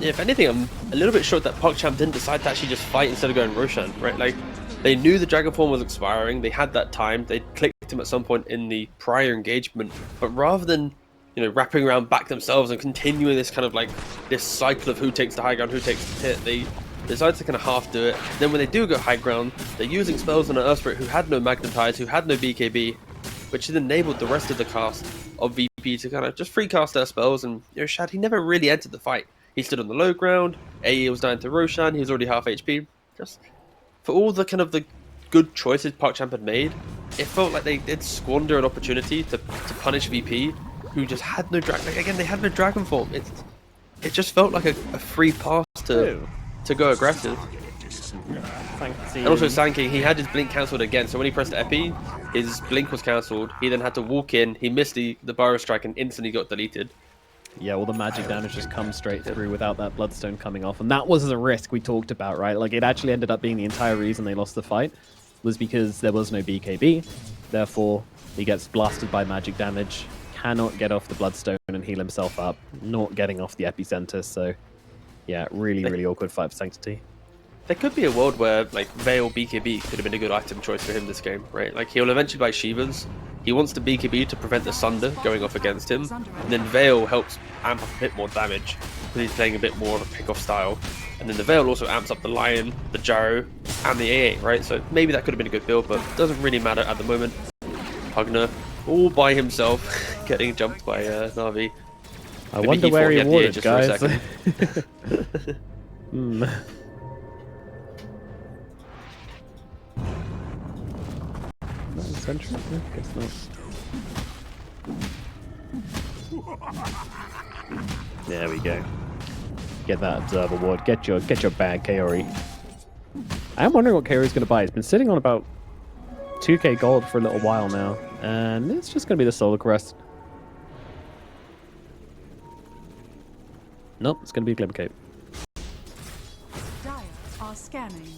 If anything, I'm a little bit shocked that PuckChamp didn't decide to actually just fight instead of going Roshan, right? Like, they knew the Dragon Form was expiring, they had that time, they clicked him at some point in the prior engagement, but rather than, you know, wrapping around back themselves and continuing this kind of like, this cycle of who takes the high ground, who takes the hit, they decided to kind of half do it. Then when they do go high ground, they're using spells on an Earth Spirit who had no Magnetize, who had no BKB, which has enabled the rest of the cast of VP to kind of just free cast their spells, and, you know, Shad, he never really entered the fight. He stood on the low ground, AE was down to Roshan, he was already half HP. Just for all the kind of the good choices PuckChamp had made, it felt like they did squander an opportunity to punish VP, who just had no dragon. Like, again, they had no Dragon Form. It just felt like a free pass to go aggressive. And also Sanking, he had his blink cancelled again, so when he pressed Epi, his blink was cancelled. He then had to walk in, he missed the Burrow Strike and instantly got deleted. Yeah, all the magic damage just comes straight through without that Bloodstone coming off. And that was a risk we talked about, right? Like, it actually ended up being the entire reason they lost the fight was because there was no BKB. Therefore, he gets blasted by magic damage, cannot get off the Bloodstone and heal himself up, not getting off the epicenter. So, yeah, really awkward fight for Sanctity. There could be a world where, like, Veil BKB could have been a good item choice for him this game, right? Like, he'll eventually buy Shivas. He wants the BKB to prevent the Sunder going off against him. And then Veil helps amp up a bit more damage because he's playing a bit more of a pick-off style. And then the Veil also amps up the Lion, the Jarrow, and the AA, right? So maybe that could have been a good build, but it doesn't really matter at the moment. Pugner, all by himself, getting jumped by Na'Vi. I wonder where he awarded, guys. Central? I guess not. There we go. Get that Observe Award. Get your bag, Kaori. I am wondering what Kaori's going to buy. He's been sitting on about 2k gold for a little while now, and it's just going to be the Solar Crest. Nope, it's going to be a Glimmer Cape. Dire are scanning.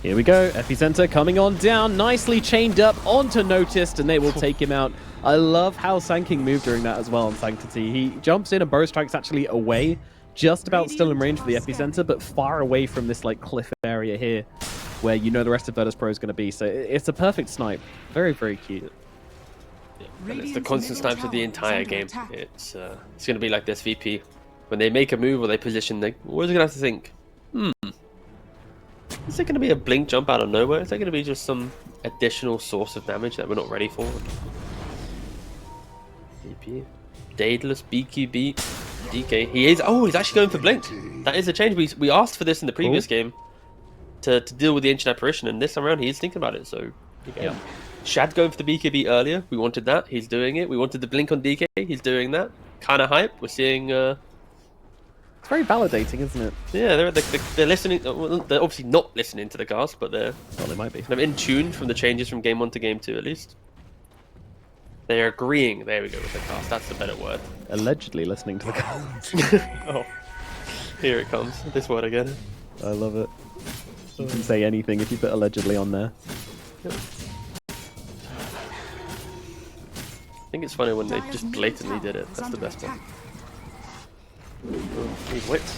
Here we go, Epicenter coming on down, nicely chained up onto Noticed, and they will take him out. I love how Sanking moved during that as well on Sanctity. He jumps in and Burrow Strike's actually away, just about still in range for the Epicenter, but far away from this like cliff area here, where you know the rest of Virtus.pro is going to be. So it's a perfect snipe. Very, very cute. Yeah, and it's the constant snipes of the entire game. It's going to be like this VP. When they make a move or they position, they're always going to have to think, is there going to be a blink jump out of nowhere? Is there going to be just some additional source of damage that we're not ready for? VP, Daedalus, BQB, DK. He's actually going for blink. That is a change. We asked for this in the previous game to deal with the Ancient Apparition, and this time around he's thinking about it. So, yeah. Shad going for the BKB earlier. We wanted that. He's doing it. We wanted the blink on DK. He's doing that. Kind of hype. We're seeing. It's very validating, isn't it? Yeah, they're listening. Well, they're obviously not listening to the cast, but they're they might be. Kind of in tune from the changes from game 1 to game 2, at least. They're agreeing. There we go with the cast. That's the better word. Allegedly listening to the cast. Oh, here it comes. This word again. I love it. You can say anything if you put allegedly on there. Yep. I think it's funny when they just blatantly did it. That's the best one.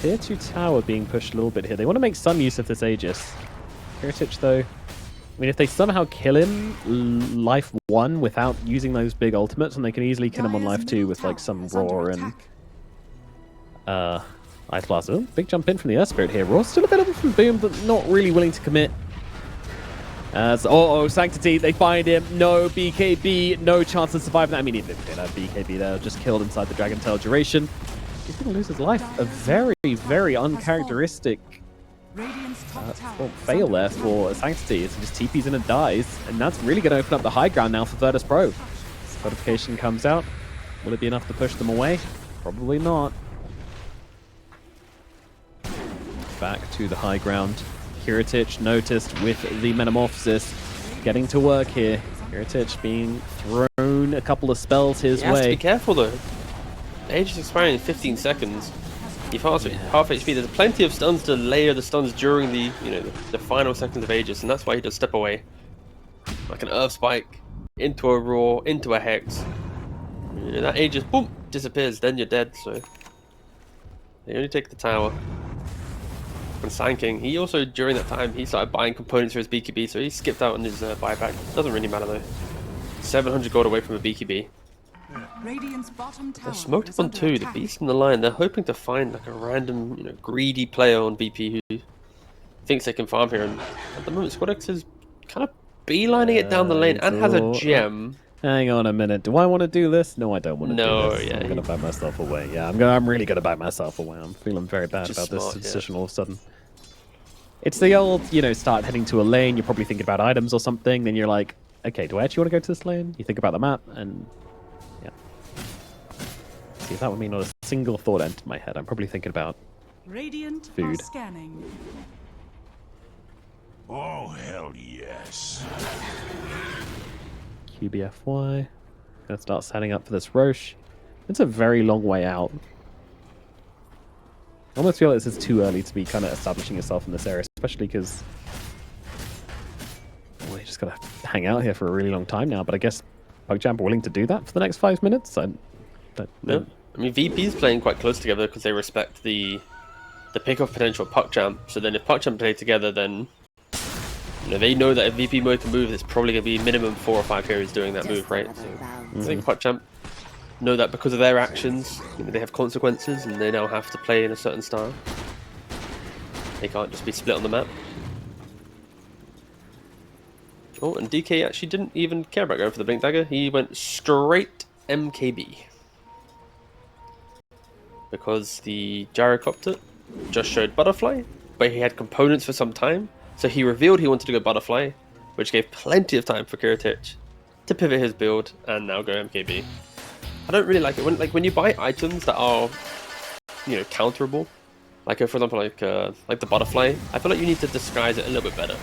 Tier 2 tower being pushed a little bit here. They want to make some use of this Aegis. Heritage, though, I mean, if they somehow kill him life 1 without using those big ultimates, and they can easily kill him on life 2 with like some Roar and Ice Blast. Oh, big jump in from the Earth Spirit here. Roar still a bit of a from Boom, but not really willing to commit. Sanctity, they find him. No BKB, no chance of surviving that. I mean, if they did have BKB there, just killed inside the Dragon Tail duration. He's going to lose his life. A very, very uncharacteristic fail there for Sanctity. As he just TPs in and dies. And that's really going to open up the high ground now for Virtus.pro. Notification comes out. Will it be enough to push them away? Probably not. Back to the high ground. Kiritich Noticed with the Metamorphosis. Getting to work here. Kiritich being thrown a couple of spells his way. He has to be careful though. Aegis expiring in 15 seconds. You've half HP. There's plenty of stuns to layer the stuns during the the final seconds of Aegis, and that's why he does step away. Like an Earth Spike, into a Roar, into a Hex. You know, that A just boom disappears, then you're dead. So they only take the tower. And Sand King, he also during that time he started buying components for his BKB, so he skipped out on his buyback. Doesn't really matter though. 700 gold away from a BKB. Radiant's bottom tower They're smoked is up on under 2, the attack. beast in the line. They're hoping to find like a random, you know, greedy player on BP who thinks they can farm here. And at the moment, Squadex is kind of beelining it down the lane and has a gem. Hang on a minute. Do I want to do this? No, I don't want to No, do this. yeah, I'm gonna back myself away. Yeah, I'm really gonna back myself away. I'm feeling very bad Just about smart, this yeah. decision all of a sudden. It's the old, you know, start heading to a lane. You're probably thinking about items or something. Then you're like, okay, do I actually want to go to this lane? You think about the map, and yeah. See, if that would mean not a single thought entered my head. I'm probably thinking about Radiant Food. are scanning. Oh, hell yes. QBFY. Gonna start setting up for this Roche. It's a very long way out. I almost feel like this is too early to be kind of establishing yourself in this area, especially because well, you just gotta hang out here for a really long time now. But I guess PuckChamp are willing to do that for the next 5 minutes. Yeah. I mean, VP's playing quite close together because they respect the pick-off potential of PuckChamp. So then if PuckChamp play together, then you know, they know that if VP mode can move, it's probably going to be minimum 4 or 5 carries doing that move, right? So I think PuckChamp know that because of their actions, you know, they have consequences and they now have to play in a certain style. They can't just be split on the map. Oh, and DK actually didn't even care about going for the Blink Dagger. He went straight MKB. Because the Gyrocopter just showed Butterfly, but he had components for some time. So he revealed he wanted to go Butterfly, which gave plenty of time for Kiritich to pivot his build and now go MKB. I don't really like it when you buy items that are, you know, counterable. Like for example, like the Butterfly. I feel like you need to disguise it a little bit better.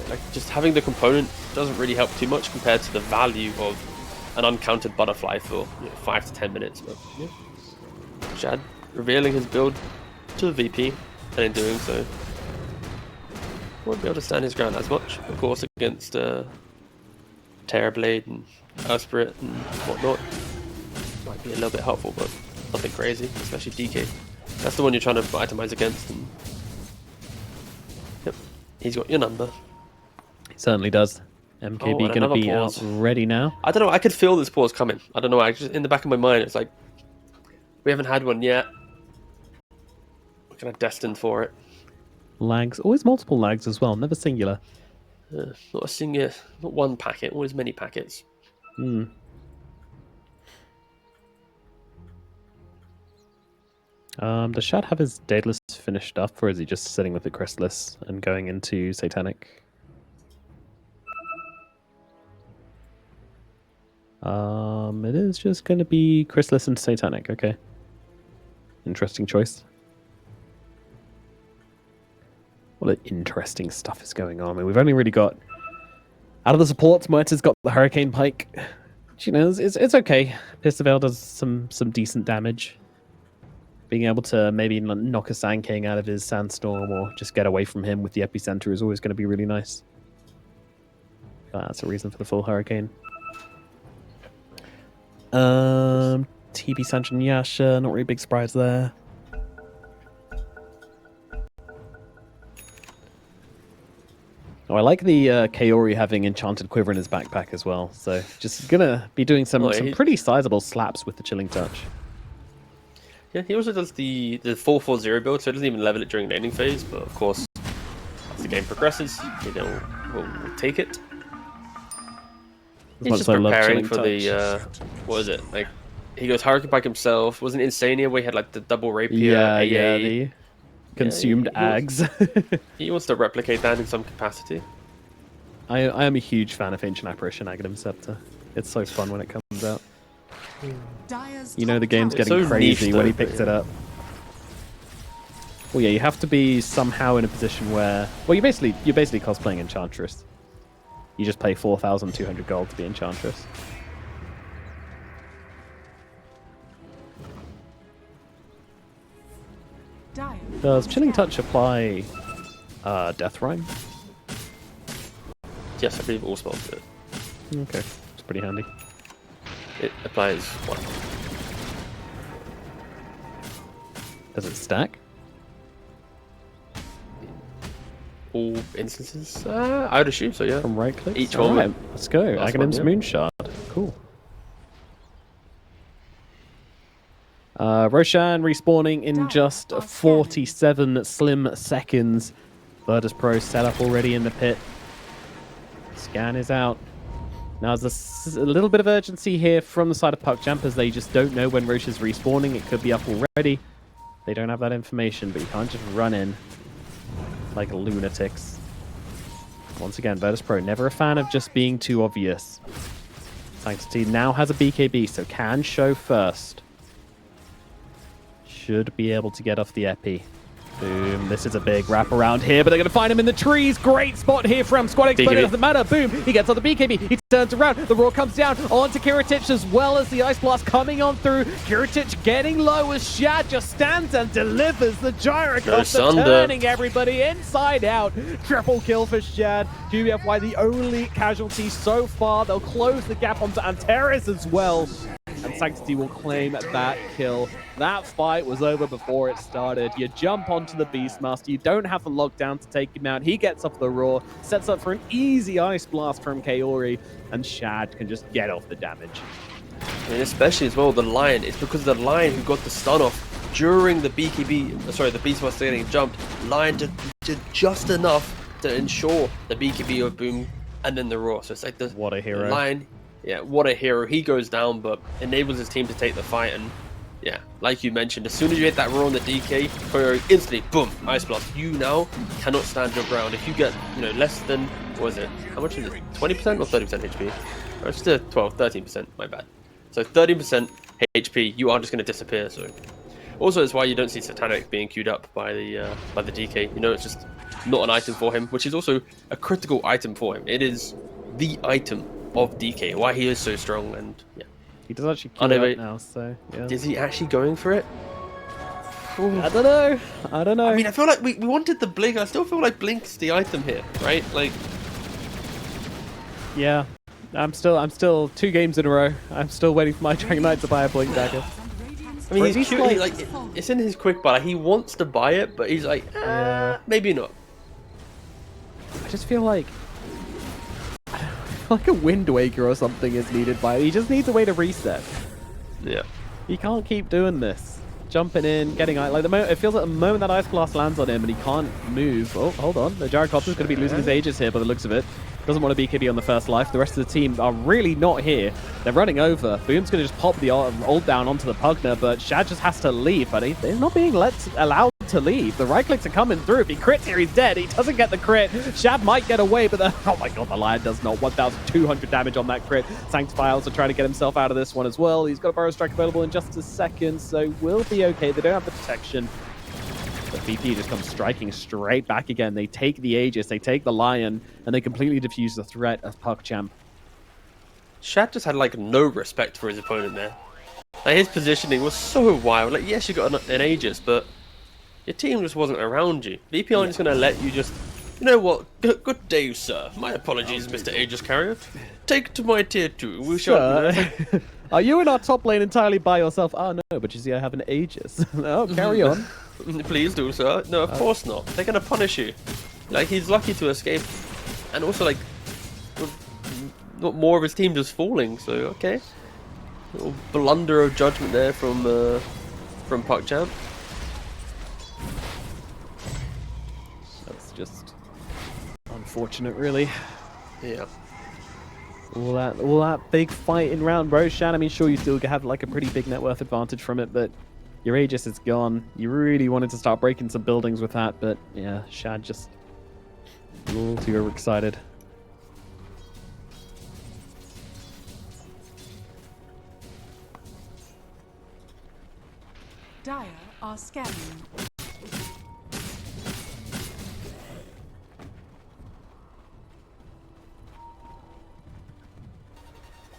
Like just having the component doesn't really help too much compared to the value of an uncounted Butterfly for 5 to 10 minutes. But yeah, Shad revealing his build to the VP, and in doing so, won't be able to stand his ground as much, of course, against Terrorblade and Earthspirit and whatnot. Might be a little bit helpful, but nothing crazy, especially DK. That's the one you're trying to itemize against. And yep, he's got your number. He certainly does. MKB and gonna be pause. out ready now. I don't know, I could feel this pause coming. I don't know, I just in the back of my mind, it's like, we haven't had one yet. We're kind of destined for it. Lags, always multiple lags as well, never singular. Not a single, not one packet, always many packets. Does Shad have his Daedalus finished up, or is he just sitting with the Chrysalis and going into Satanic? It is just going to be Chrysalis and Satanic, okay. Interesting choice. What interesting stuff is going on. I mean, we've only really got... Out of the supports, Muerta's got the Hurricane Pike. Which, you know, it's okay. Pisavale does some decent damage. Being able to maybe knock a Sand King out of his Sandstorm or just get away from him with the Epicenter is always going to be really nice. That's a reason for the full Hurricane. TB Sanjin Yasha, not really big surprise there. Oh, I like the Kaori having Enchanted Quiver in his backpack as well. So just gonna be doing some pretty sizable slaps with the Chilling Touch. Yeah, he also does the 4-4-0 build, so he doesn't even level it during laning phase, but of course, as the game progresses, you know, we'll take it. He's just preparing for the, what is it, like, he goes Hurricane Pike himself, wasn't Insania where he had like the double Rapier, yeah, the consumed Ags. He wants to replicate that in some capacity. I am a huge fan of Ancient Apparition Aghanim Scepter. It's so fun when it comes out. You know the game's getting so crazy niche, when he though, picks it up. Well, yeah, you have to be somehow in a position where... Well, you're basically cosplaying Enchantress. You just pay 4,200 gold to be Enchantress. Does Chilling Touch apply Death Rhyme? Yes, I believe all spells do it. Okay, it's pretty handy. It applies what? Does it stack? All instances? I would assume so, yeah. From right click? Each All one. right, let's go. Last Aghanim's one, yeah. Moonshard. Cool. Roshan respawning in just 47 slim seconds. Virtus.pro set up already in the pit. Scan is out. Now there's a little bit of urgency here from the side of PuckChamp as they just don't know when Roche is respawning. It could be up already. They don't have that information, but you can't just run in like lunatics. Once again, Virtus.pro never a fan of just being too obvious. Sanctity now has a BKB, so can show first. Should be able to get off the epi. Boom. This is a big wraparound here, but they're going to find him in the trees. Great spot here from Squad Expert. It doesn't matter. Boom. He gets on the BKB. He turns around. The Roar comes down onto Kiritic as well as the Ice Blast coming on through. Kiritic getting low as Shad just stands and delivers the gyrocopter, turning everybody inside out. Triple kill for Shad. QBFY the only casualty so far. They'll close the gap onto Antares as well. And Sanctity will claim that kill. That fight was over before it started. You jump onto the Beastmaster. You don't have the lockdown to take him out. He gets off the Roar, sets up for an easy Ice Blast from Kaori, and Shad can just get off the damage. And especially as well, the Lion. It's because the Lion who got the stun off during the BKB, sorry, the Beastmaster getting jumped. Lion did just enough to ensure the BKB of Boom and then the Roar. So it's like the What a hero. Lion. Yeah, what a hero. He goes down, but enables his team to take the fight. And yeah, like you mentioned, as soon as you hit that Roar on the DK, Koyo instantly, boom, Ice Blast. You now cannot stand your ground. If you get, less than, what is it? How much is it? 20% or 30% HP? Or it's still 12, 13%, my bad. So 30% HP, you are just going to disappear. So also, it's why you don't see Satanic being queued up by the DK. It's just not an item for him, which is also a critical item for him. It is the item of DK, why he is so strong. And yeah, he does actually kill it now, so yeah. Is he actually going for it? Ooh. I don't know. I mean, I feel like we wanted the Blink. I still feel like Blink's the item here, right? Like, yeah, I'm still 2 games in a row. I'm still waiting for my Dragon Knight to buy a Blink dagger. I mean, he's cute. It's in his quick buy. He wants to buy it, but he's like, maybe not. I just feel like a Wind Waker or something is needed by. He just needs a way to reset. Yeah. He can't keep doing this. Jumping in, getting out. Like it feels like the moment that Ice Blast lands on him and he can't move. Oh, hold on. The Gyrocopter's going to be losing his Aegis here by the looks of it. Doesn't want to BKB on the first life. The rest of the team are really not here. They're running over. Boom's going to just pop the ult down onto the Pugner, but Shad just has to leave. But they're not being allowed to leave. The right clicks are coming through. If he crits here, he's dead. He doesn't get the crit. Shad might get away, but oh my god, the Lion does not. 1,200 damage on that crit. Sanctify also trying to get himself out of this one as well. He's got a Burrow Strike available in just a second, so we'll be okay. They don't have the protection. But VP just comes striking straight back again. They take the Aegis, they take the Lion, and they completely defuse the threat of PuckChamp. Shad just had like no respect for his opponent there. Like, his positioning was so wild. Like, yes, you got an Aegis, but your team just wasn't around you. VP aren't just going to let you just, you know what, good day, sir. My apologies, Mr. Aegis Carrier. Take to my tier 2. We shall... Are you in our top lane entirely by yourself? Oh, no, but you see I have an Aegis. Oh, carry on. Please do, sir. No, of course not. They're going to punish you. Like, he's lucky to escape. And also, like, not more of his team just falling, so, okay. Little blunder of judgment there from PuckChamp. That's just unfortunate, really. Yeah. All that big fight in round Roshan. I mean, sure, you still have like a pretty big net worth advantage from it, but your Aegis is gone. You really wanted to start breaking some buildings with that, but yeah, Shad just a little too overexcited. Dire are scanning.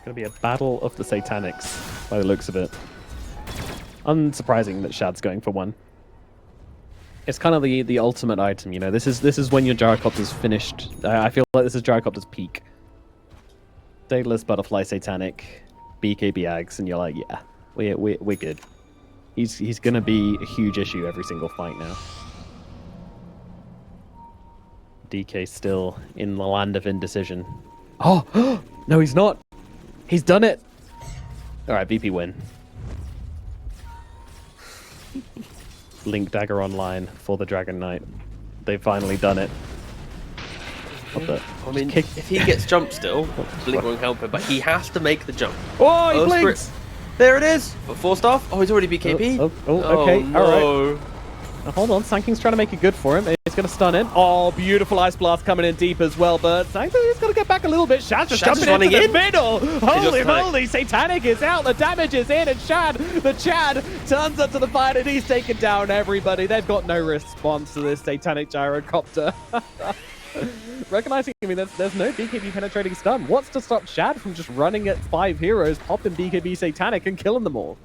Going to be a battle of the Satanics by the looks of it. Unsurprising that Shad's going for one. It's kind of the ultimate item, you know. This is when your Gyrocopter's finished. I feel like this is Gyrocopter's peak. Daedalus, Butterfly, Satanic, BKB Ags, and you're like, yeah, we're good. He's gonna be a huge issue every single fight now. DK still in the land of indecision. Oh no, he's not. He's done it. All right, VP win. Link Dagger online for the Dragon Knight. They've finally done it. What the? I mean, if he gets jumped still, Blink won't help him, but he has to make the jump. Oh, he blinks! There it is! But forced off? Oh, he's already BKB? Okay, no. alright. Hold on, Sanking's trying to make it good for him. He's going to stun him. Oh, beautiful Ice Blast coming in deep as well, but Sanking's got to get back a little bit. Shad's just jumping into the middle. Holy moly, Satanic is out. The damage is in, and the Chad turns up to the fight, and he's taken down everybody. They've got no response to this Satanic Gyrocopter. Recognizing, I mean, there's no BKB penetrating stun. What's to stop Chad from just running at 5 heroes, popping BKB Satanic, and killing them all?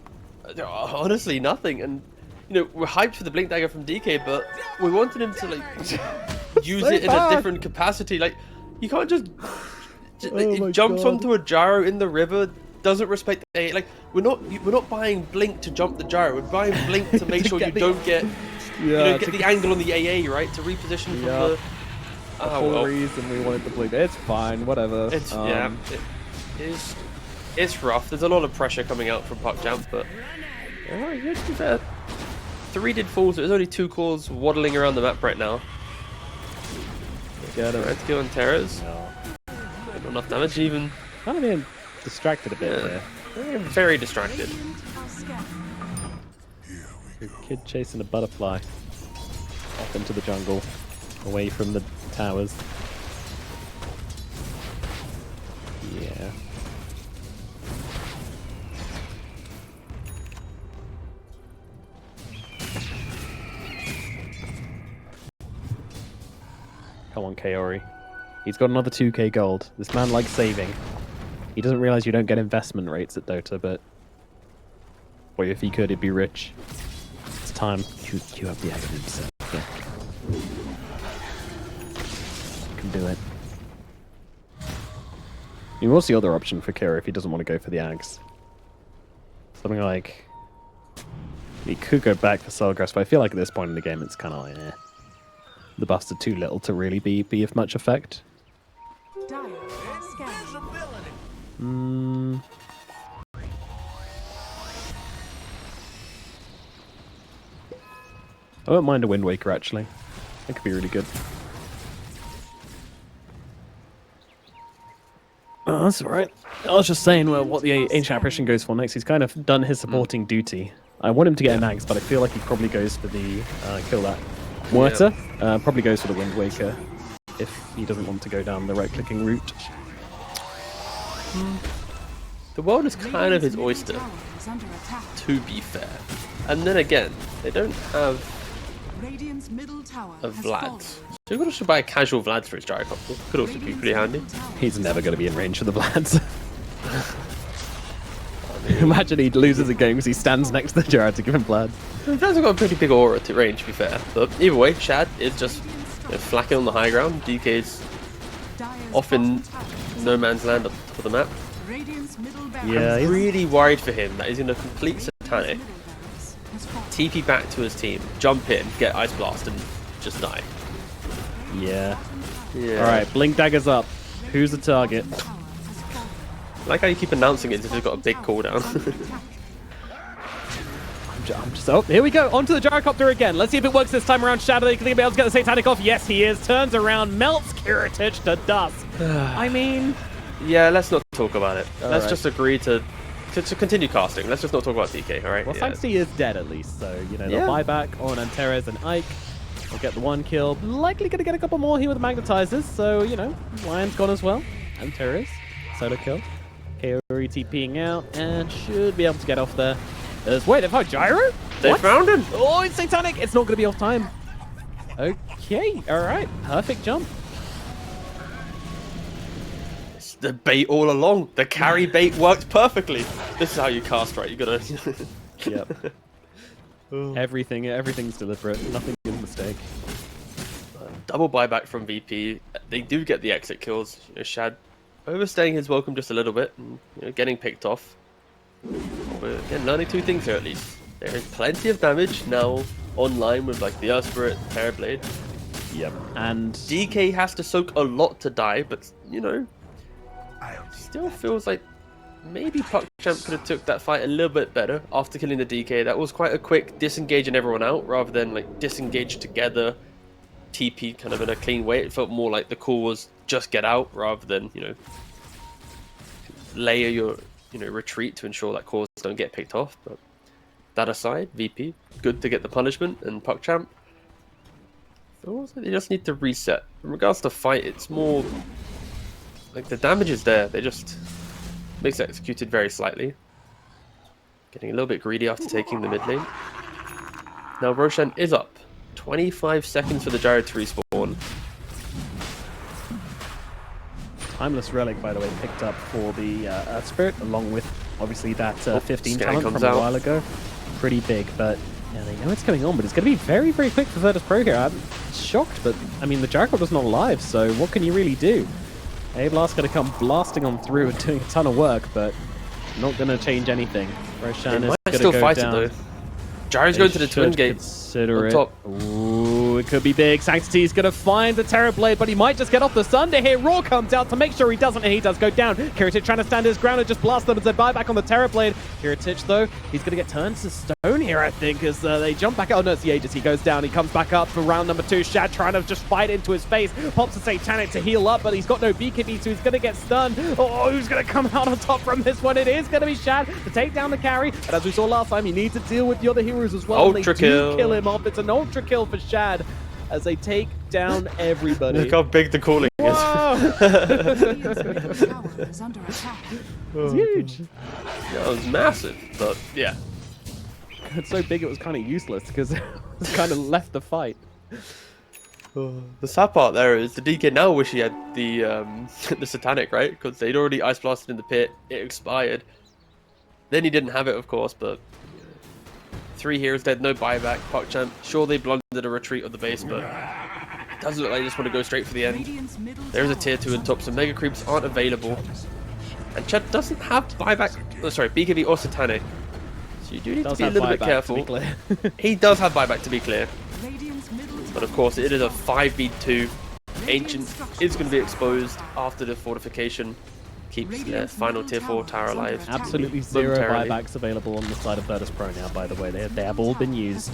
Honestly, nothing. And you know, we're hyped for the Blink Dagger from DK, but we wanted him to like use it in a different capacity. Like, you can't just it jumps onto a gyro in the river, doesn't respect the AA. Like, we're not buying Blink to jump the gyro. We're buying Blink to make sure you don't get get the angle on the AA, right? To reposition from the whole reason we wanted the Blink. It's fine, whatever. It's it's rough. There's a lot of pressure coming out from PuckChamp, but to be fair, 3 did fall, so there's only 2 cores waddling around the map right now. Get him. Red kill on Terras. Not enough damage even. Kind of being distracted a bit there. Very distracted. Kid chasing a butterfly off into the jungle, away from the towers. Yeah. Come on, Kaori. He's got another 2k gold. This man likes saving. He doesn't realize you don't get investment rates at Dota, but boy, if he could, he'd be rich. It's time. Queue up the Aghanim set. Yeah. Can do it. I mean, what's the other option for Kira if he doesn't want to go for the Ags? Something like... He could go back for Soulgrass, but I feel like at this point in the game it's kind of like, eh. The buffs are too little to really be of much effect. I won't mind a Wind Waker, actually. That could be really good. Oh, that's alright. I was just saying what the Ancient Apparition goes for next. He's kind of done his supporting duty. I want him to get an Axe, but I feel like he probably goes for the kill that Muerta. Probably goes for the Wind Waker if he doesn't want to go down the right-clicking route. The world is kind of his oyster, to be fair. And then again, they don't have a Vlad. So you could also buy a casual Vlad for his Gyrocopter. Could also be pretty handy. He's never going to be in range for the Vlads. Imagine he loses a game because he stands next to the Gerard to give him Vlad. Vlad's got a pretty big aura to range, to be fair. But either way, Shad is just flacking on the high ground. DK's off in no man's land up for the map. Yeah, I'm really worried for him that he's in a complete Satanic. TP back to his team, jump in, get Ice Blast, and just die. Yeah. Alright, Blink Dagger's up. Who's the target? I like how you keep announcing it as if it's got a big cooldown. I'm just... Oh, here we go. Onto the Gyrocopter again. Let's see if it works this time around. Shadow, you think be able to get the Satanic off? Yes, he is. Turns around, melts Kiritich to dust. I mean... Yeah, let's not talk about it. Let's just agree to continue casting. Let's just not talk about DK, alright? Well, Sanctity is dead at least, so, you know, they'll buy back on Antares and Ike. They'll get the 1 kill. Likely going to get a couple more here with the Magnetizers, so, you know, Lion's gone as well. Antares, solo kill. Kaori TPing out, and should be able to get off there. Wait, they've found Gyro? They found him! Oh, it's Satanic! It's not going to be off time. Okay, alright. Perfect jump. It's the bait all along. The carry bait worked perfectly. This is how you cast, right? You gotta... Yep. Everything's deliberate. Nothing is a mistake. Double buyback from VP. They do get the exit kills. You know, Shad overstaying his welcome just a little bit and getting picked off. We're again learning two things here at least. There is plenty of damage now online with like the Earth Spirit, Terrorblade. Yep. And DK has to soak a lot to die, but still feels like maybe PuckChamp could have took that fight a little bit better after killing the DK. That was quite a quick disengaging everyone out rather than like disengage together, TP kind of in a clean way. It felt more like the call was just get out rather than layer your retreat to ensure that cores don't get picked off. But that aside, VP good to get the punishment, and PuckChamp feels like they just need to reset. In regards to fight, it's more like the damage is there. They just makes it executed very slightly. Getting a little bit greedy after taking the mid lane. Now Roshan is up. 25 seconds for the gyro to respawn. Timeless Relic, by the way, picked up for the Earth Spirit, along with obviously that 15 scan talent comes from a out. while ago. Pretty big, but yeah, they know what's going on, but it's going to be very, very quick for Virtus.pro here. I'm shocked, but I mean, the Jackal is not alive, so what can you really do? A-Blast going to come blasting on through and doing a ton of work, but not going to change anything. Roshan is Might going to still go fight down. it though. Gyro's going to the twin gate. Consider on it. top. Ooh, it could be big. Sanctity's going to find the Terrorblade, but he might just get off the Sunder here. Raw comes out to make sure he doesn't, and he does go down. Kiritich trying to stand his ground and just blast them as they buy back on the Terrorblade. Kiritich, though, he's going to get turned to stone here, I think, as they jump back. Oh, no, it's the Aegis. He goes down. He comes back up for round number 2. Shad trying to just fight into his face. Pops a Satanic to heal up, but he's got no BKB, so he's going to get stunned. Oh, who's going to come out on top from this one? It is going to be Shad to take down the carry. And as we saw last time, you need to deal with the other heroes as well. Ultra They do kill. kill him off. It's an ultra kill for Shad as they take down everybody. Look how big the calling is. Whoa! Radiant's middle tower is under attack. It's huge. That was massive, but yeah. It's so big it was kind of useless because it was kind of left the fight. The sad part there is the DK now wish he had the the Satanic, right? Because they'd already ice blasted in the pit. It expired. Then he didn't have it, of course, but 3 heroes dead, no buyback. PuckChamp, sure they blundered a retreat of the base, but it does look like they just want to go straight for the end. Radiant's middle There's a tower tier 2 is in top, so Mega Creeps aren't available. And Chad doesn't have buyback, oh, sorry, BKB or Satanic. So you do need to be a little bit careful. To be clear. He does have buyback, to be clear. Radiant's middle tower. But of course, it is a 5v2. Ancient is going to be exposed after the fortification. Keeps their final tier 4 tower alive. Absolutely zero Momentarily. buybacks available on the side of Virtus.pro now, by the way. They have all been used.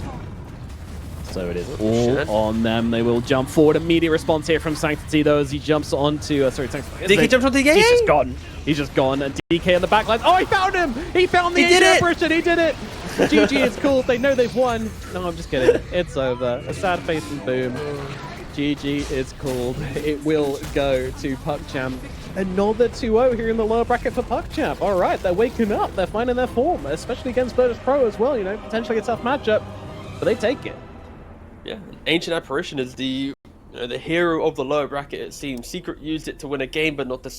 So it is all Shit. on them. They will jump forward. Immediate response here from Sanctity, though, as he jumps onto... sorry, Sanctity. DK jumps onto the He's gate. just gone. He's just gone. And DK on the back line. Oh, he found him! He found the He did it! apparition. He did it! GG, it's cool. They know they've won. No, I'm just kidding. It's over. A sad face and boom. GG is called. It will go to PuckChamp. Another 2-0 here in the lower bracket for PuckChamp. All right, they're waking up. They're finding their form, especially against Virtus.pro as well. Potentially a tough matchup, but they take it. Yeah, Ancient Apparition is the the hero of the lower bracket, it seems. Secret used it to win a game, but not the